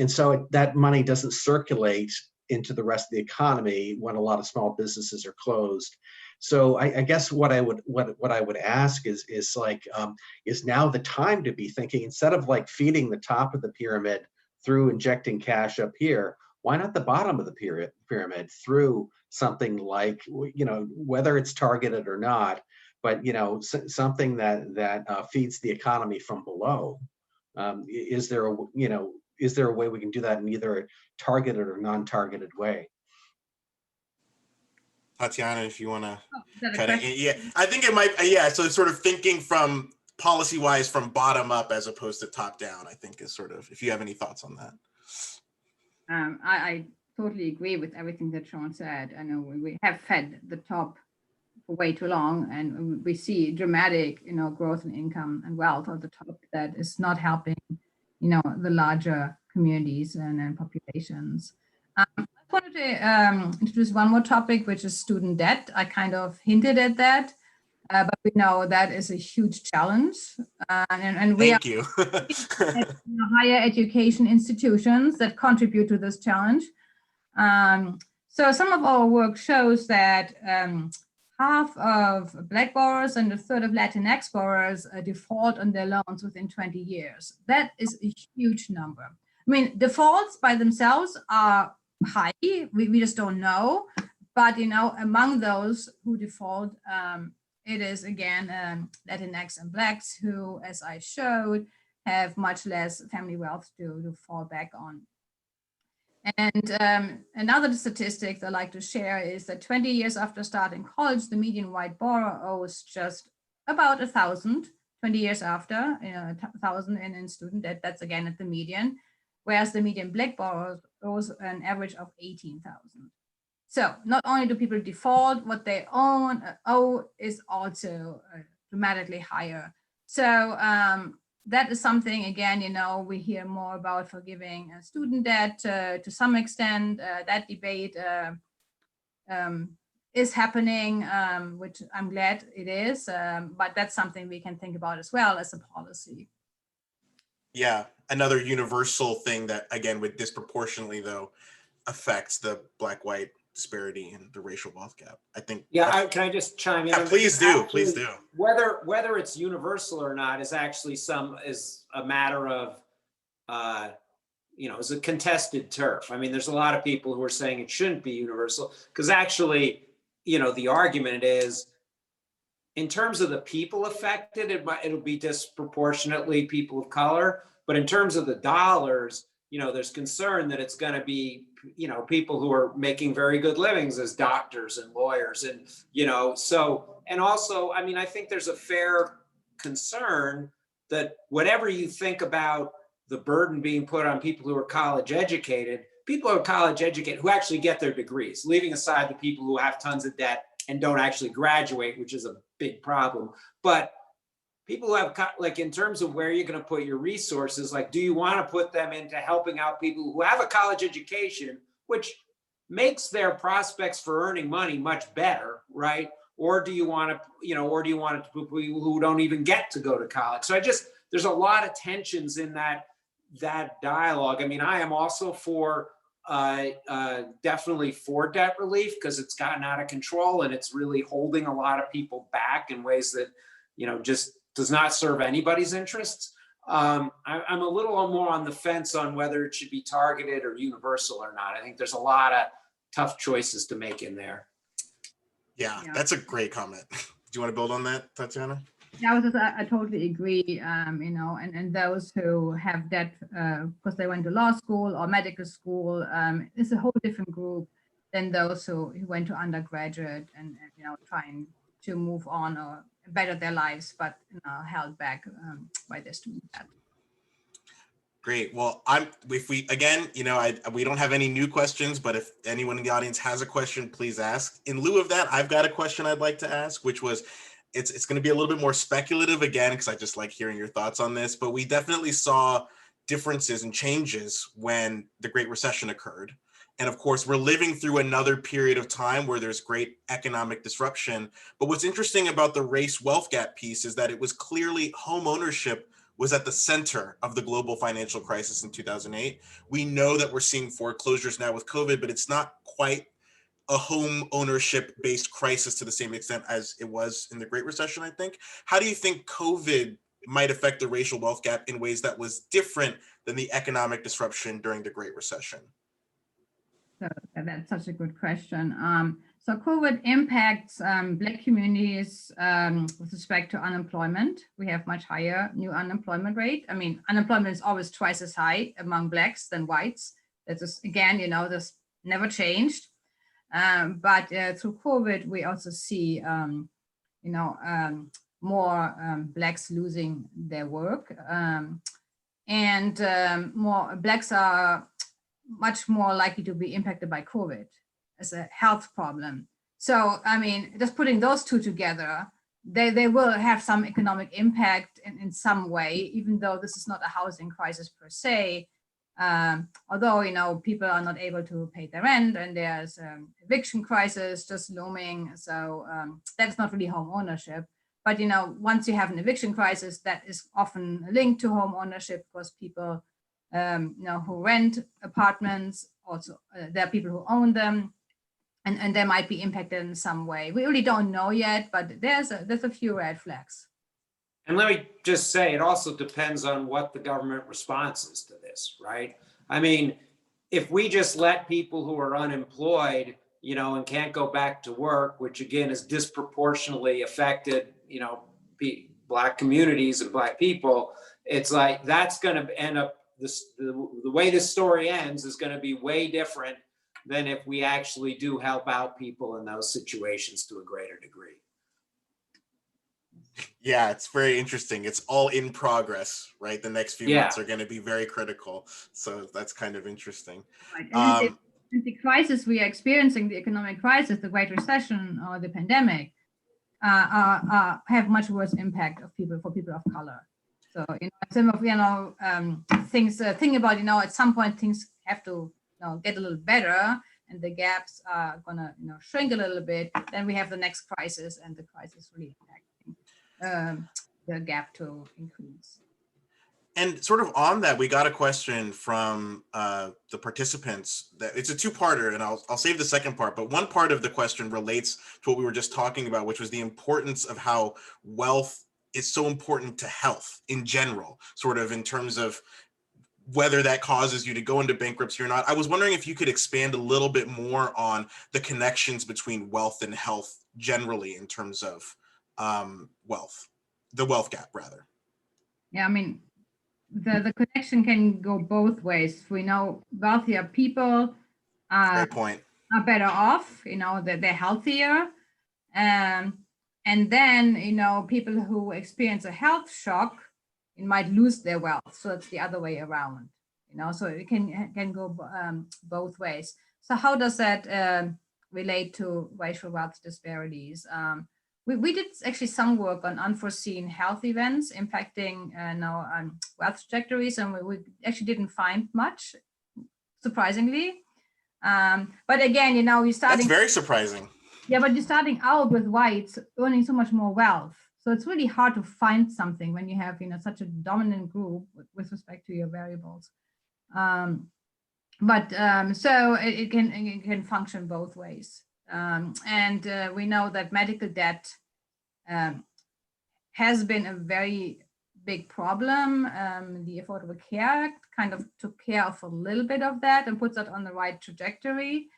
so that money doesn't circulate into the rest of the economy when a lot of small businesses are closed. So I guess what I would ask is like, is now the time to be thinking, instead of like feeding the top of the pyramid through injecting cash up here, why not the bottom of the pyramid through something like, whether it's targeted or not, but something that feeds the economy from below. Is there a way we can do that in either a targeted or non-targeted way? Tatjana, if you want to Is that a try to, question? yeah, I think it might, yeah. So sort of thinking from policy-wise from bottom up as opposed to top down, I think is sort of, if you have any thoughts on that. I totally agree with everything that Sean said. I know we have fed the top for way too long, and we see dramatic, growth in income and wealth at the top that is not helping, the larger communities and populations. I wanted to introduce one more topic, which is student debt. I kind of hinted at that, but we know that is a huge challenge. And we Thank you. at higher education institutions that contribute to this challenge. So some of our work shows that half of Black borrowers and a third of Latinx borrowers default on their loans within 20 years. That is a huge number. I mean, defaults by themselves are high. We just don't know. But, among those who default, it is, again, Latinx and Blacks who, as I showed, have much less family wealth to fall back on. And another statistic I like to share is that 20 years after starting college, the median white borrower owes just about 1,000. 20 years after, 1,000 in student debt. That's again at the median, whereas the median Black borrower owes an average of 18,000. So not only do people default, what they owe is also dramatically higher. So that is something, again, we hear more about forgiving student debt to some extent. That debate is happening, which I'm glad it is, but that's something we can think about as well as a policy. Yeah, another universal thing that, again, would disproportionately, though, affects the Black-white disparity and the racial wealth gap. I think. Yeah, can I just chime in? Yeah, please do. Please do. Whether it's universal or not is actually a matter of, is a contested turf. I mean, there's a lot of people who are saying it shouldn't be universal because actually, the argument is, in terms of the people affected, it'll be disproportionately people of color. But in terms of the dollars, there's concern that it's going to be, people who are making very good livings as doctors and lawyers. And, and also, I mean, I think there's a fair concern that whatever you think about the burden being put on people who are college educated, people who are college educated who actually get their degrees, leaving aside the people who have tons of debt and don't actually graduate, which is a big problem. But people who have, like, in terms of where you're going to put your resources, like, do you want to put them into helping out people who have a college education, which makes their prospects for earning money much better, right? Or do you want to, or do you want it to put people who don't even get to go to college? So there's a lot of tensions in that dialogue. I mean, I am also definitely for debt relief because it's gotten out of control and it's really holding a lot of people back in ways that, just does not serve anybody's interests. I'm a little more on the fence on whether it should be targeted or universal or not. I think there's a lot of tough choices to make in there. Yeah, that's a great comment. Do you want to build on that, Tatjana? Yeah, I totally agree. And those who have debt because they went to law school or medical school is a whole different group than those who went to undergraduate and trying to move on or better their lives, but held back by their student debt. Great. Well, we don't have any new questions, but if anyone in the audience has a question, please ask. In lieu of that, I've got a question I'd like to ask, which was, it's going to be a little bit more speculative again, because I just like hearing your thoughts on this, but we definitely saw differences and changes when the Great Recession occurred. And of course, we're living through another period of time where there's great economic disruption. But what's interesting about the race wealth gap piece is that it was clearly home ownership was at the center of the global financial crisis in 2008. We know that we're seeing foreclosures now with COVID, but it's not quite a home ownership based crisis to the same extent as it was in the Great Recession, I think. How do you think COVID might affect the racial wealth gap in ways that was different than the economic disruption during the Great Recession? So that's such a good question. So COVID impacts Black communities with respect to unemployment. We have much higher new unemployment rate. I mean, unemployment is always twice as high among Blacks than whites. That is, again, this never changed. But through COVID, we also see, more Blacks losing their work. And more Blacks are much more likely to be impacted by COVID as a health problem. So, I mean, just putting those two together, they will have some economic impact in some way, even though this is not a housing crisis per se. Although, people are not able to pay their rent and there's eviction crisis just looming. So that's not really home ownership. But, once you have an eviction crisis, that is often linked to home ownership because people who rent apartments, also there are people who own them, and they might be impacted in some way. We really don't know yet, but there's a few red flags. And let me just say, it also depends on what the government response is to this, right? I mean, if we just let people who are unemployed, and can't go back to work, which again is disproportionately affected, Black communities and Black people, it's like that's going to end up, the way this story ends is going to be way different than if we actually do help out people in those situations to a greater degree. Yeah, it's very interesting. It's all in progress, right? The next few months are going to be very critical. So that's kind of interesting. Right. And the crisis we are experiencing, the economic crisis, the Great Recession or the pandemic, have much worse impact for people of color. So, some of things. Think about at some point things have to get a little better, and the gaps are gonna shrink a little bit. Then we have the next crisis, and the crisis really impacting the gap to increase. And sort of on that, we got a question from the participants. That it's a two-parter, and I'll save the second part. But one part of the question relates to what we were just talking about, which was the importance of how wealth is so important to health in general, sort of in terms of whether that causes you to go into bankruptcy or not. I was wondering if you could expand a little bit more on the connections between wealth and health generally in terms of the wealth gap, rather. Yeah, I mean, the connection can go both ways. We know wealthier people Great point. are better off, they're healthier. And then, people who experience a health shock might lose their wealth. So it's the other way around, so it can go both ways. So how does that relate to racial wealth disparities? We did actually some work on unforeseen health events impacting wealth trajectories, and we actually didn't find much, surprisingly. But again, you're starting. That's very surprising. Yeah, but you're starting out with whites earning so much more wealth. So it's really hard to find something when you have, such a dominant group with respect to your variables. So it can function both ways. And we know that medical debt has been a very big problem. The Affordable Care Act kind of took care of a little bit of that and puts that on the right trajectory.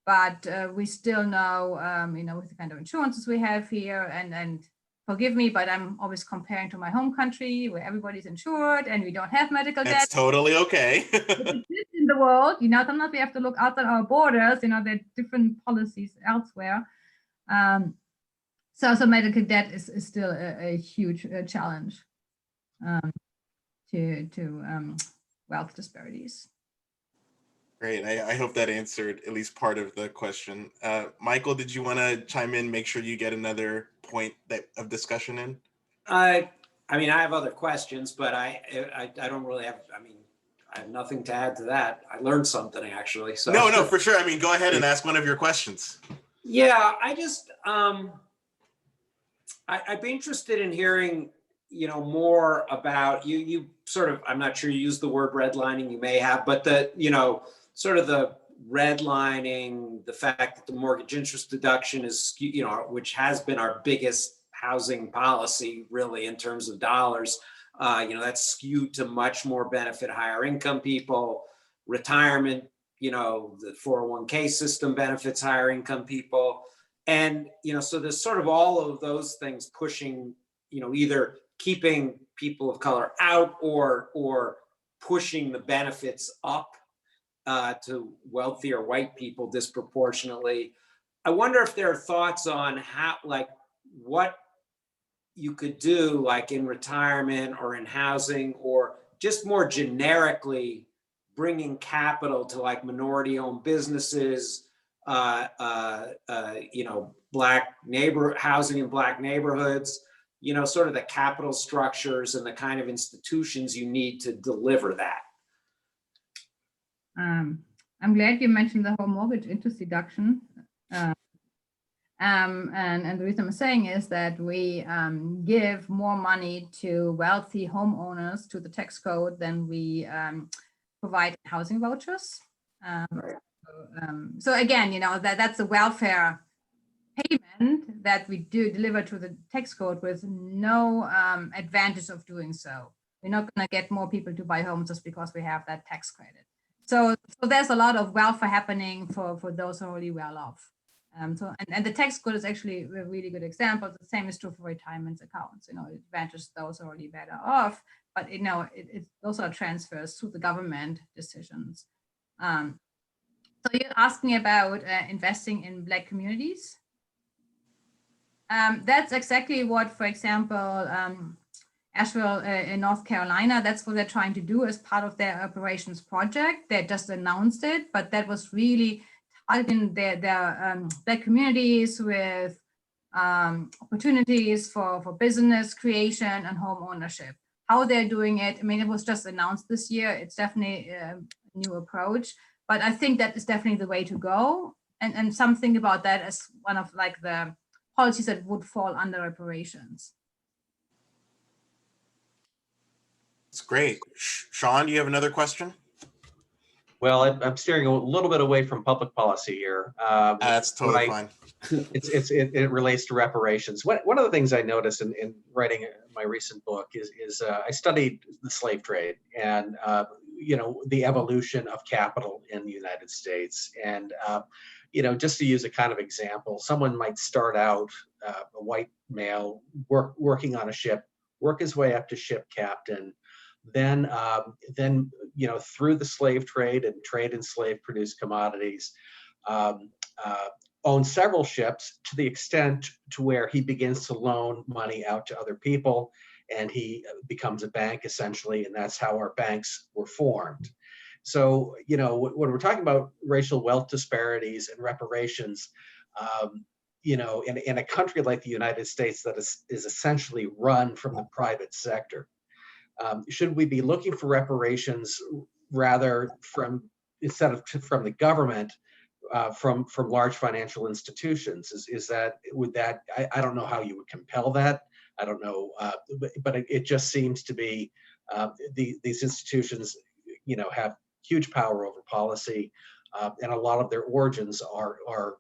But we still know, with the kind of insurances we have here, and forgive me, but I'm always comparing to my home country where everybody's insured and we don't have medical debt. That's totally okay. It exists in the world, sometimes we have to look outside our borders, there are different policies elsewhere. So medical debt is still a huge challenge to wealth disparities. Great. I hope that answered at least part of the question. Michael, did you want to chime in, make sure you get another point of discussion in? I mean, I have other questions, but I don't really have, I have nothing to add to that. I learned something actually. So No, for sure. Go ahead and ask one of your questions. Yeah, I just, I'd be interested in hearing, more about you sort of, I'm not sure you used the word redlining, you may have, but sort of the redlining, the fact that the mortgage interest deduction is, which has been our biggest housing policy really in terms of dollars, that's skewed to much more benefit higher income people. Retirement, the 401k system benefits higher income people. And, so there's sort of all of those things pushing, either keeping people of color out or pushing the benefits up to wealthier white people disproportionately. I wonder if there are thoughts on how, like, what you could do, like in retirement or in housing, or just more generically bringing capital to like minority-owned businesses, Black housing in Black neighborhoods, sort of the capital structures and the kind of institutions you need to deliver that. I'm glad you mentioned the whole mortgage interest deduction. And the reason I'm saying is that we give more money to wealthy homeowners to the tax code than we provide housing vouchers. So again, that's a welfare payment that we do deliver to the tax code with no advantage of doing so. We're not going to get more people to buy homes just because we have that tax credit. So there's a lot of welfare happening for those who are really well off. And the tax code is actually a really good example. The same is true for retirement accounts. It advantages those who are already better off, but those are transfers to the government decisions. So you're asking about investing in Black communities. That's exactly what, for example, Asheville in North Carolina, that's what they're trying to do as part of their Reparations project. They just announced it, but that was really targeting their Black communities with opportunities for business creation and home ownership. How they're doing it, it was just announced this year. It's definitely a new approach, but I think that is definitely the way to go. And something about that as one of like the policies that would fall under reparations. That's great. Sean, do you have another question? Well, I'm steering a little bit away from public policy here. That's totally fine. It relates to reparations. One of the things I noticed in writing my recent book is I studied the slave trade and the evolution of capital in the United States. And just to use a kind of example, someone might start out a white male working on a ship, work his way up to ship captain. Then through the slave trade and trade in slave produced commodities, own several ships to the extent to where he begins to loan money out to other people, and he becomes a bank essentially, and that's how our banks were formed. So when we're talking about racial wealth disparities and reparations, in a country like the United States that is essentially run from the private sector. Should we be looking for reparations rather instead of from the government, from large financial institutions? I don't know how you would compel that. I don't know, but it just seems to be these institutions, have huge power over policy, and a lot of their origins are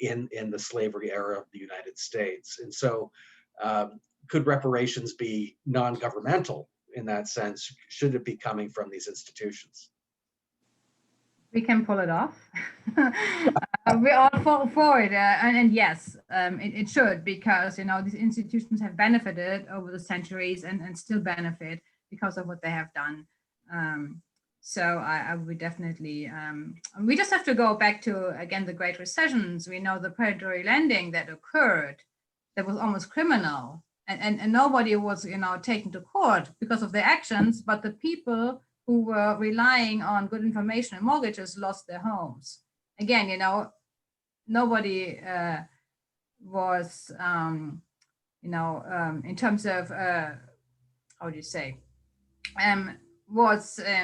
in the slavery era of the United States. And so, could reparations be non-governmental? In that sense, should it be coming from these institutions? We can pull it off. We're all for it, and yes, it should, because these institutions have benefited over the centuries and still benefit because of what they have done. So I would definitely. We just have to go back to again the Great Recessions. We know the predatory lending that occurred, that was almost criminal. And nobody was, taken to court because of their actions, but the people who were relying on good information and mortgages lost their homes. Again, nobody was, in terms of, how do you say, was, I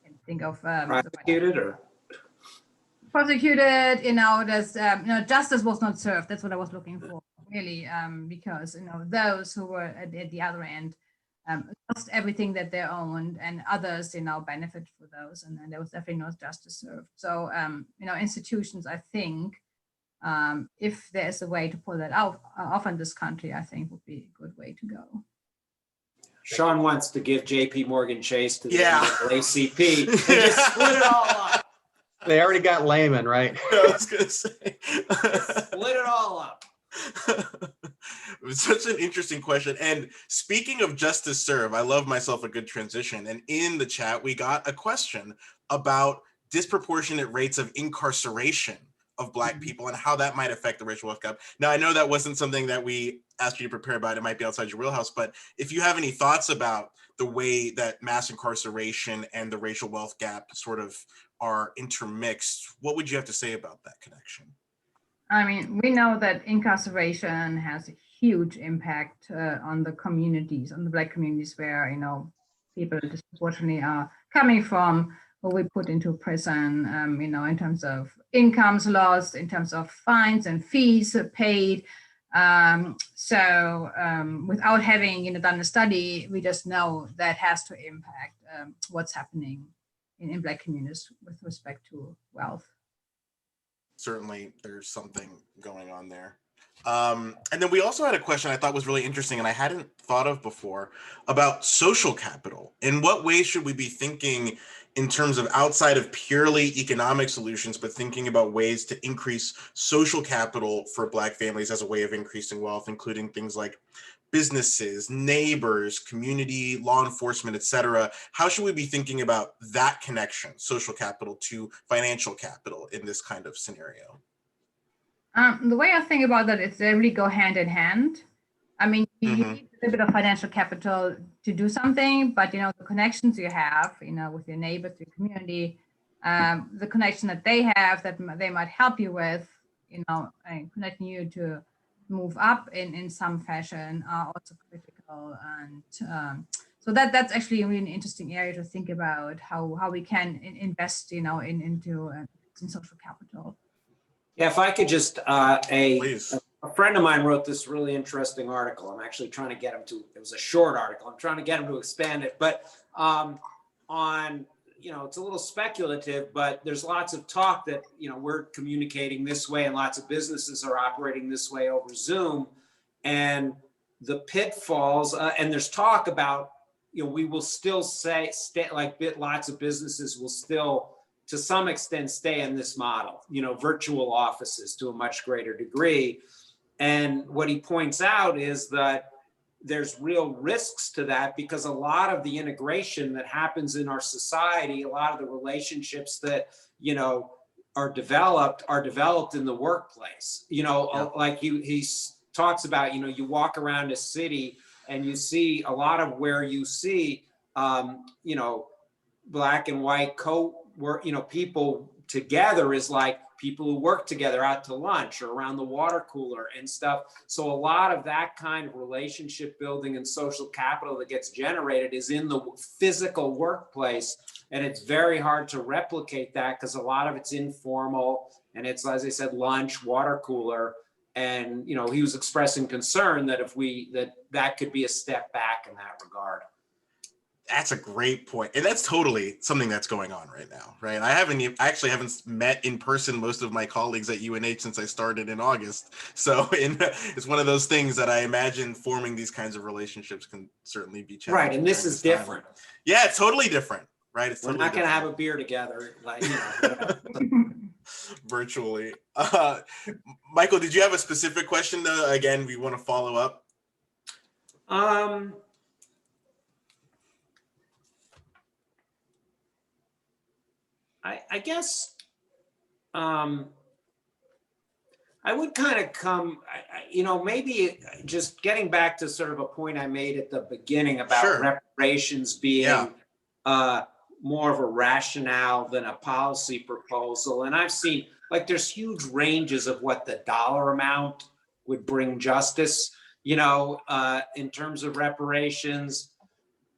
can think of. Prosecuted or? Prosecuted, justice was not served. That's what I was looking for. really, because those who were at the other end lost everything that they owned, and others benefit for those, and then there was definitely no justice served. So institutions, I think, if there's a way to pull that out off in this country, I think would be a good way to go. Sean wants to give JP Morgan Chase to the Yeah. ACP and just split it all up. They already got layman, right? I was gonna say. Split it all up. It's such an interesting question. And speaking of justice serve, I love myself a good transition. And in the chat, we got a question about disproportionate rates of incarceration of Black people and how that might affect the racial wealth gap. Now, I know that wasn't something that we asked you to prepare about. It might be outside your wheelhouse, but if you have any thoughts about the way that mass incarceration and the racial wealth gap sort of are intermixed, what would you have to say about that connection? I mean, we know that incarceration has a huge impact on the communities, on the Black communities where, people disproportionately are coming from, who we put into prison, in terms of incomes lost, in terms of fines and fees paid. So without having done a study, we just know that has to impact what's happening in Black communities with respect to wealth. Certainly there's something going on there. And then we also had a question I thought was really interesting and I hadn't thought of before about social capital. In what ways should we be thinking in terms of outside of purely economic solutions, but thinking about ways to increase social capital for Black families as a way of increasing wealth, including things like businesses, neighbors, community, law enforcement, et cetera? How should we be thinking about that connection, social capital to financial capital in this kind of scenario? The way I think about that is they really go hand in hand. I mean, you need a little bit of financial capital to do something, but the connections you have, with your neighbors, your community, the connection that they have that they might help you with, and connecting you to move up in some fashion are also critical. And so that's actually a really interesting area to think about how we can invest, into social capital. Yeah, if I could just, Please. a friend of mine wrote this really interesting article. I'm actually trying to get him to, it was a short article. I'm trying to get him to expand it, but on, it's a little speculative, but there's lots of talk that, we're communicating this way and lots of businesses are operating this way over Zoom, and the pitfalls, and there's talk about, we will still lots of businesses will still, to some extent, stay in this model, virtual offices to a much greater degree. And what he points out is that there's real risks to that because a lot of the integration that happens in our society, a lot of the relationships that, are developed in the workplace, like he talks about, you walk around a city and you see a lot of where you see, Black and white people together is like people who work together out to lunch or around the water cooler and stuff. So a lot of that kind of relationship building and social capital that gets generated is in the physical workplace. And it's very hard to replicate that because a lot of it's informal and it's, as I said, lunch, water cooler. And, he was expressing concern that that could be a step back in that regard. That's a great point. And that's totally something that's going on right now, right? I actually haven't met in person most of my colleagues at UNH since I started in August. So it's one of those things that I imagine forming these kinds of relationships can certainly be challenging. Right, and this is different. Yeah, it's totally different, right? It's We're totally not going to different. have a beer together, Virtually. Michael, did you have a specific question though? Again, we want to follow up. I guess I would kind of come, maybe just getting back to sort of a point I made at the beginning about Sure. reparations being more of a rationale than a policy proposal. And I've seen, there's huge ranges of what the dollar amount would bring justice, in terms of reparations.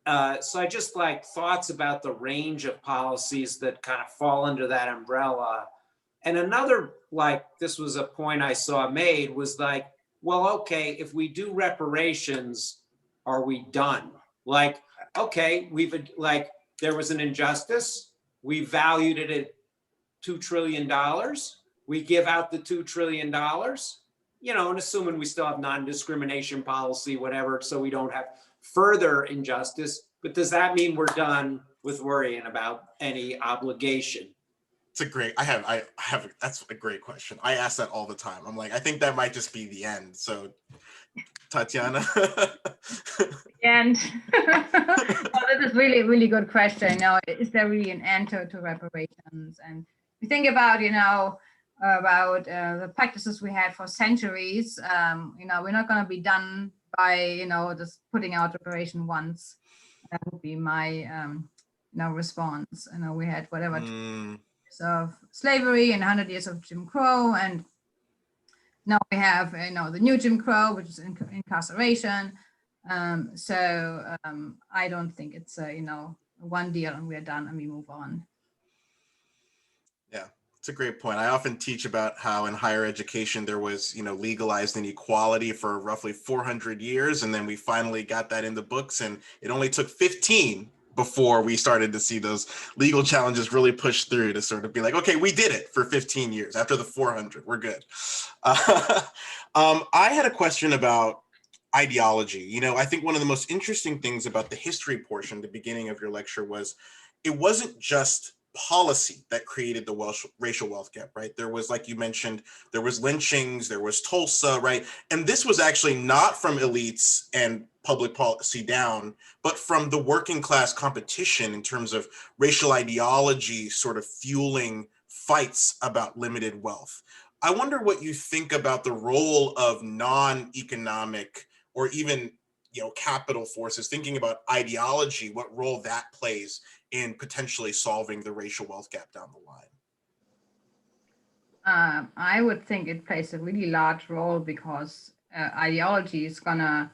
So I just thoughts about the range of policies that kind of fall under that umbrella. And another, this was a point I saw made was well, okay, if we do reparations, are we done? Like, okay, like, there was an injustice. We valued it at $2 trillion. We give out the $2 trillion, you know, and assuming we still have non-discrimination policy, whatever, so we don't have further injustice. But does that mean we're done with worrying about any obligation? It's a great, I have, that's a great question. I ask that all the time. I'm like, I think that might just be the end. So Tatjana. And that is really, really good question. Now, is there really an end to reparations? And we think about, you know, about the practices we had for centuries. You know, we're not going to be done by, you know, just putting out reparation once. That would be my, you know, response. You know, we had whatever 200 years of slavery and 100 years of Jim Crow, and now we have, you know, the new Jim Crow, which is incarceration. I don't think it's a, you know, one deal and we're done and we move on. Yeah, it's a great point. I often teach about how in higher education there was, you know, legalized inequality for roughly 400 years, and then we finally got that in the books, and it only took 15 before we started to see those legal challenges really push through to sort of be like, okay, we did it for 15 years. After the 400, we're good. I had a question about ideology. You know, I think one of the most interesting things about the history portion, the beginning of your lecture, was it wasn't just policy that created the racial wealth gap, right? There was, like you mentioned, there was lynchings, there was Tulsa, right? And this was actually not from elites and public policy down, but from the working class competition in terms of racial ideology sort of fueling fights about limited wealth. I wonder what you think about the role of non-economic or even, you know, capital forces, thinking about ideology, what role that plays in potentially solving the racial wealth gap down the line. I would think it plays a really large role because ideology is gonna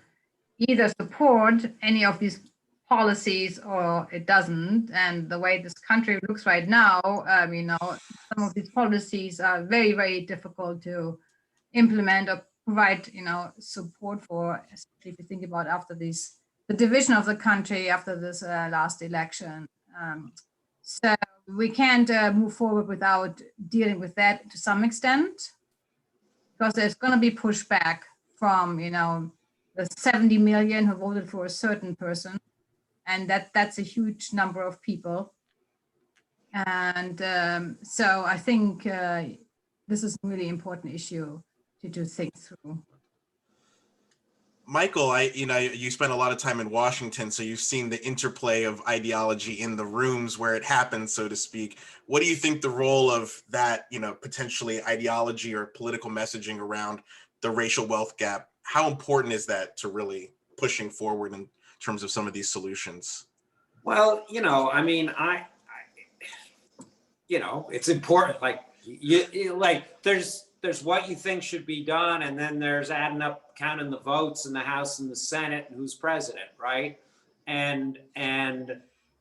either support any of these policies or it doesn't. And the way this country looks right now, you know, some of these policies are very, very difficult to implement or provide, you know, support for, especially if you think about after the division of the country after this last election. So we can't move forward without dealing with that to some extent, because there's going to be pushback from, you know, the 70 million who voted for a certain person, and that's a huge number of people. And so I think this is a really important issue to think through. Michael, you spent a lot of time in Washington, so you've seen the interplay of ideology in the rooms where it happens, so to speak. What do you think the role of that, you know, potentially ideology or political messaging around the racial wealth gap, how important is that to really pushing forward in terms of some of these solutions? Well, you know, I mean, you know, it's important. Like, like there's what you think should be done, and then there's adding up, counting the votes in the House and the Senate, and who's president, right? And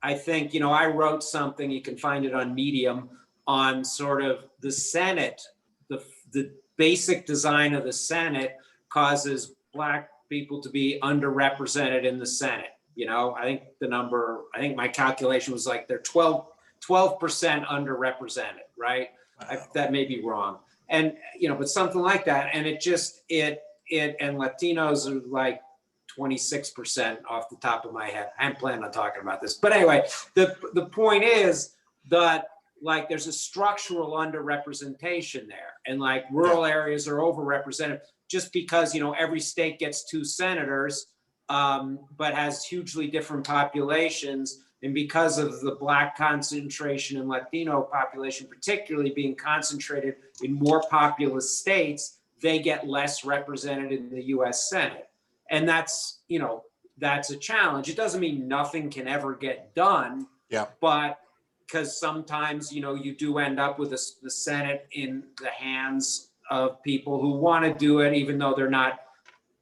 I think, you know, I wrote something, you can find it on Medium, on sort of the Senate, the basic design of the Senate causes Black people to be underrepresented in the Senate. You know, I think my calculation was like they're 12% underrepresented, right? Wow. That may be wrong. And, you know, but something like that. And and Latinos are like 26% off the top of my head. I hadn't planned on talking about this. But anyway, the point is that, like, there's a structural underrepresentation there. And like rural areas are overrepresented just because, you know, every state gets 2 senators, but has hugely different populations. And because of the Black concentration and Latino population, particularly being concentrated in more populous states, they get less represented in the US Senate. And that's, you know, that's a challenge. It doesn't mean nothing can ever get done, but because sometimes, you know, you do end up with the Senate in the hands of people who want to do it, even though they're not,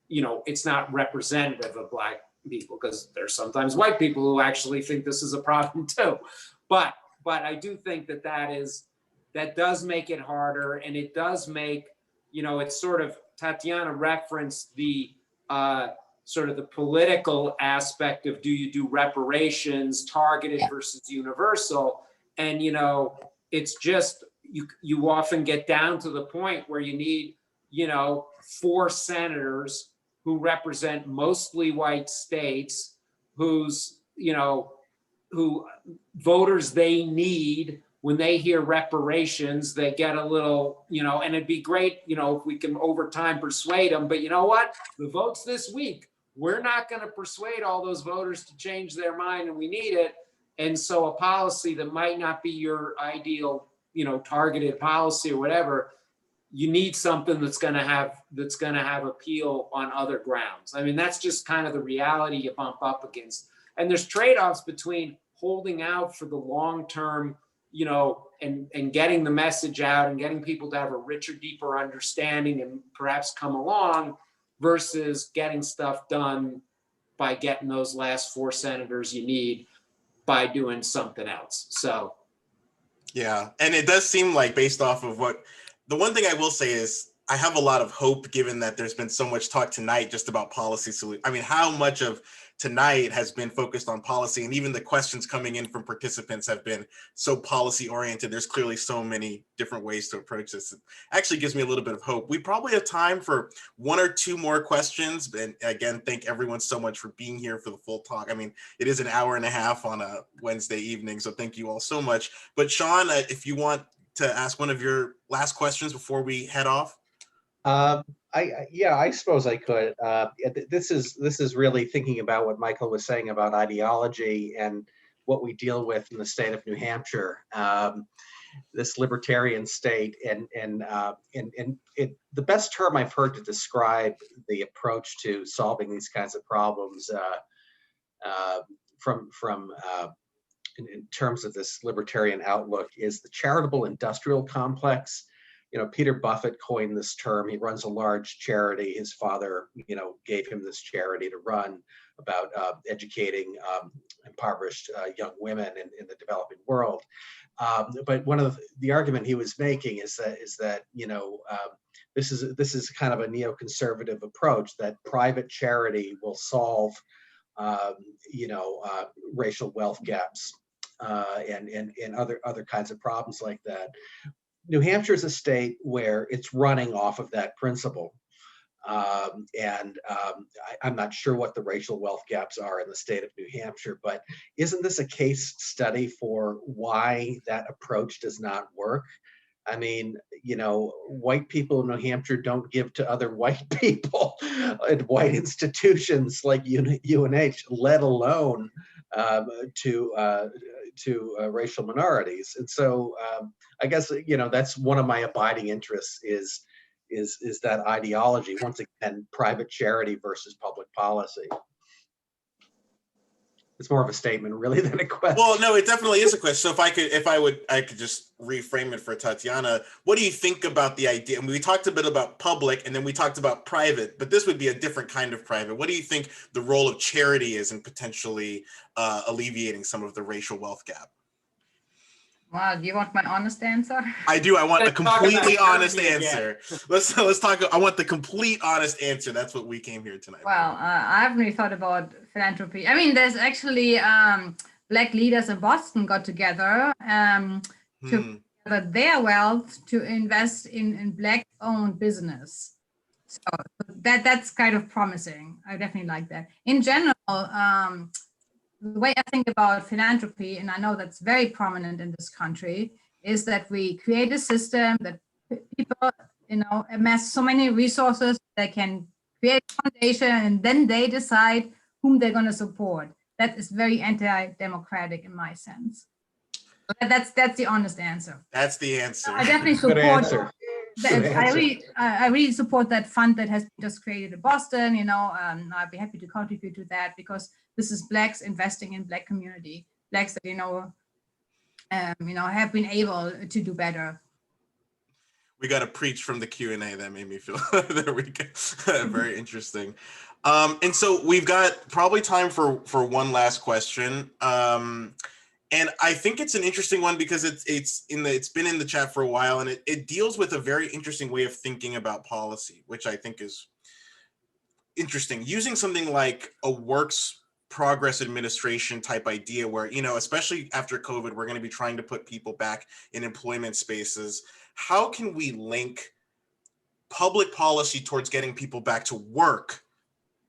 you know, it's not representative of Black people, because there's sometimes white people who actually think this is a problem too. But I do think that does make it harder, and it does make it's sort of, Tatjana referenced the sort of the political aspect of, do you do reparations, targeted versus universal? And, it's just, you often get down to the point where you need, 4 senators who represent mostly white states, who voters they need. When they hear reparations, they get a little, and it'd be great, if we can over time persuade them, but you know what? The votes this week, we're not going to persuade all those voters to change their mind, and we need it. And so a policy that might not be your ideal, targeted policy or whatever, you need something that's going to have appeal on other grounds. I mean, that's just kind of the reality you bump up against. And there's trade-offs between holding out for the long term, and getting the message out and getting people to have a richer, deeper understanding and perhaps come along, versus getting stuff done by getting those last 4 senators you need by doing something else. So. Yeah, and it does seem like, based off of the one thing I will say is, I have a lot of hope, given that there's been so much talk tonight just about policy solutions. I mean, how much of tonight has been focused on policy, and even the questions coming in from participants have been so policy oriented. There's clearly so many different ways to approach this. It actually gives me a little bit of hope. We probably have time for 1 or 2 more questions. And again, thank everyone so much for being here for the full talk. I mean, it is an hour and a half on a Wednesday evening, so thank you all so much. But Sean, if you want to ask one of your last questions before we head off. I suppose I could. This is really thinking about what Michael was saying about ideology and what we deal with in the state of New Hampshire, this libertarian state, and the best term I've heard to describe the approach to solving these kinds of problems, in terms of this libertarian outlook, is the charitable industrial complex. Peter Buffett coined this term. He runs a large charity. His father, gave him this charity to run, about educating impoverished young women in the developing world. But one of the argument he was making is that this is kind of a neoconservative approach, that private charity will solve racial wealth gaps and other kinds of problems like that. New Hampshire is a state where it's running off of that principle. I'm not sure what the racial wealth gaps are in the state of New Hampshire, but isn't this a case study for why that approach does not work? I mean, white people in New Hampshire don't give to other white people at white institutions like UNH, let alone to racial minorities. And so I guess, that's one of my abiding interests is that ideology. Once again, private charity versus public policy. It's more of a statement really than a question. Well, no, it definitely is a question. So I could just reframe it for Tatjana. What do you think about the idea? I mean, we talked a bit about public, and then we talked about private, but this would be a different kind of private. What do you think the role of charity is in potentially alleviating some of the racial wealth gap? Wow, do you want my honest answer? I do. I want the completely honest charity answer. Let's talk. I want the complete honest answer. That's what we came here tonight. Well, I haven't really thought about philanthropy. I mean, there's actually Black leaders in Boston got together to put their wealth to invest in Black-owned business. So that's kind of promising. I definitely like that. In general, the way I think about philanthropy, and I know that's very prominent in this country, is that we create a system that people, amass so many resources, they can create a foundation, and then they decide whom they're going to support. That is very anti-democratic in my sense. That's the honest answer. That's the answer. I definitely support. Good answer. I really support that fund that has been just created in Boston. I'd be happy to contribute to that, because this is Blacks investing in Black community, Blacks that have been able to do better. We got to preach from the Q&A. That made me feel there we go. Very interesting. And so we've got probably time for one last question. And I think it's an interesting one because it's been in the chat for a while, and it deals with a very interesting way of thinking about policy, which I think is interesting. Using something like a works progress administration type idea where, you know, especially after COVID, we're going to be trying to put people back in employment spaces. How can we link public policy towards getting people back to work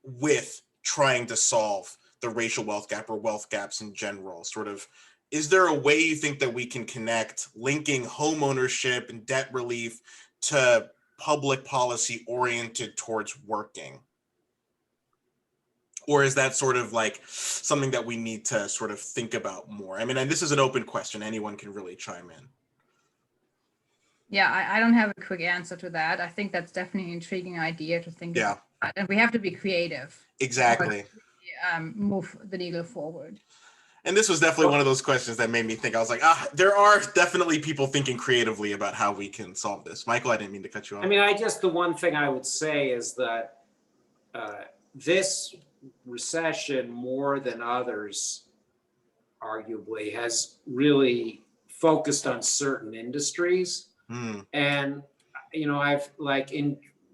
with trying to solve the racial wealth gap or wealth gaps in general? Sort of, is there a way you think that we can connect linking home ownership and debt relief to public policy oriented towards working? Or is that sort of like something that we need to sort of think about more? I mean, and this is an open question. Anyone can really chime in. Yeah, I don't have a quick answer to that. I think that's definitely an intriguing idea to think Yeah, about. And we have to be creative. exactly. Move the needle forward. And this was definitely one of those questions that made me think. I was like, there are definitely people thinking creatively about how we can solve this. Michael, I didn't mean to cut you off. I mean, the one thing I would say is that this recession, more than others, arguably, has really focused on certain industries. And, you know,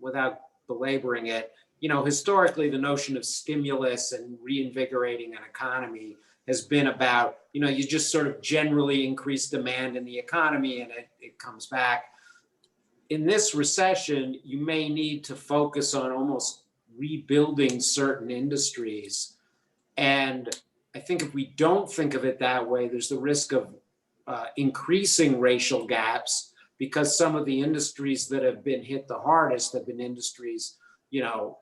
without belaboring it, you know, historically, the notion of stimulus and reinvigorating an economy has been about, you know, you just sort of generally increase demand in the economy and it comes back. In this recession, you may need to focus on almost rebuilding certain industries. And I think if we don't think of it that way, there's the risk of increasing racial gaps, because some of the industries that have been hit the hardest have been industries, you know,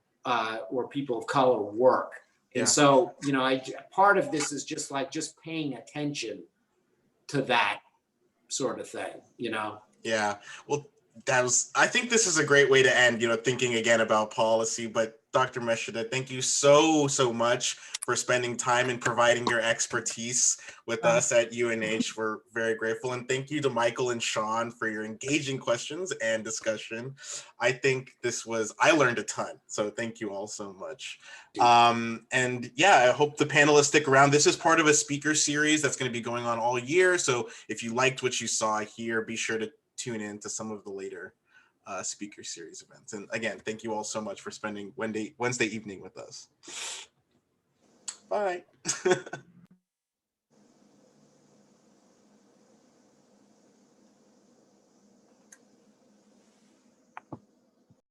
where people of color work. Yeah. And so, you know, part of this is just paying attention to that sort of thing, you know? Yeah, well, I think this is a great way to end, you know, thinking again about policy. But Dr. Meschede, thank you so much for spending time and providing your expertise with us at UNH. We're very grateful. And thank you to Michael and Sean for your engaging questions and discussion. I think I learned a ton. So thank you all so much. And yeah, I hope the panelists stick around. This is part of a speaker series that's going to be going on all year. So if you liked what you saw here, be sure to tune in to some of the later speaker series events. And again, thank you all so much for spending Wednesday evening with us. Bye.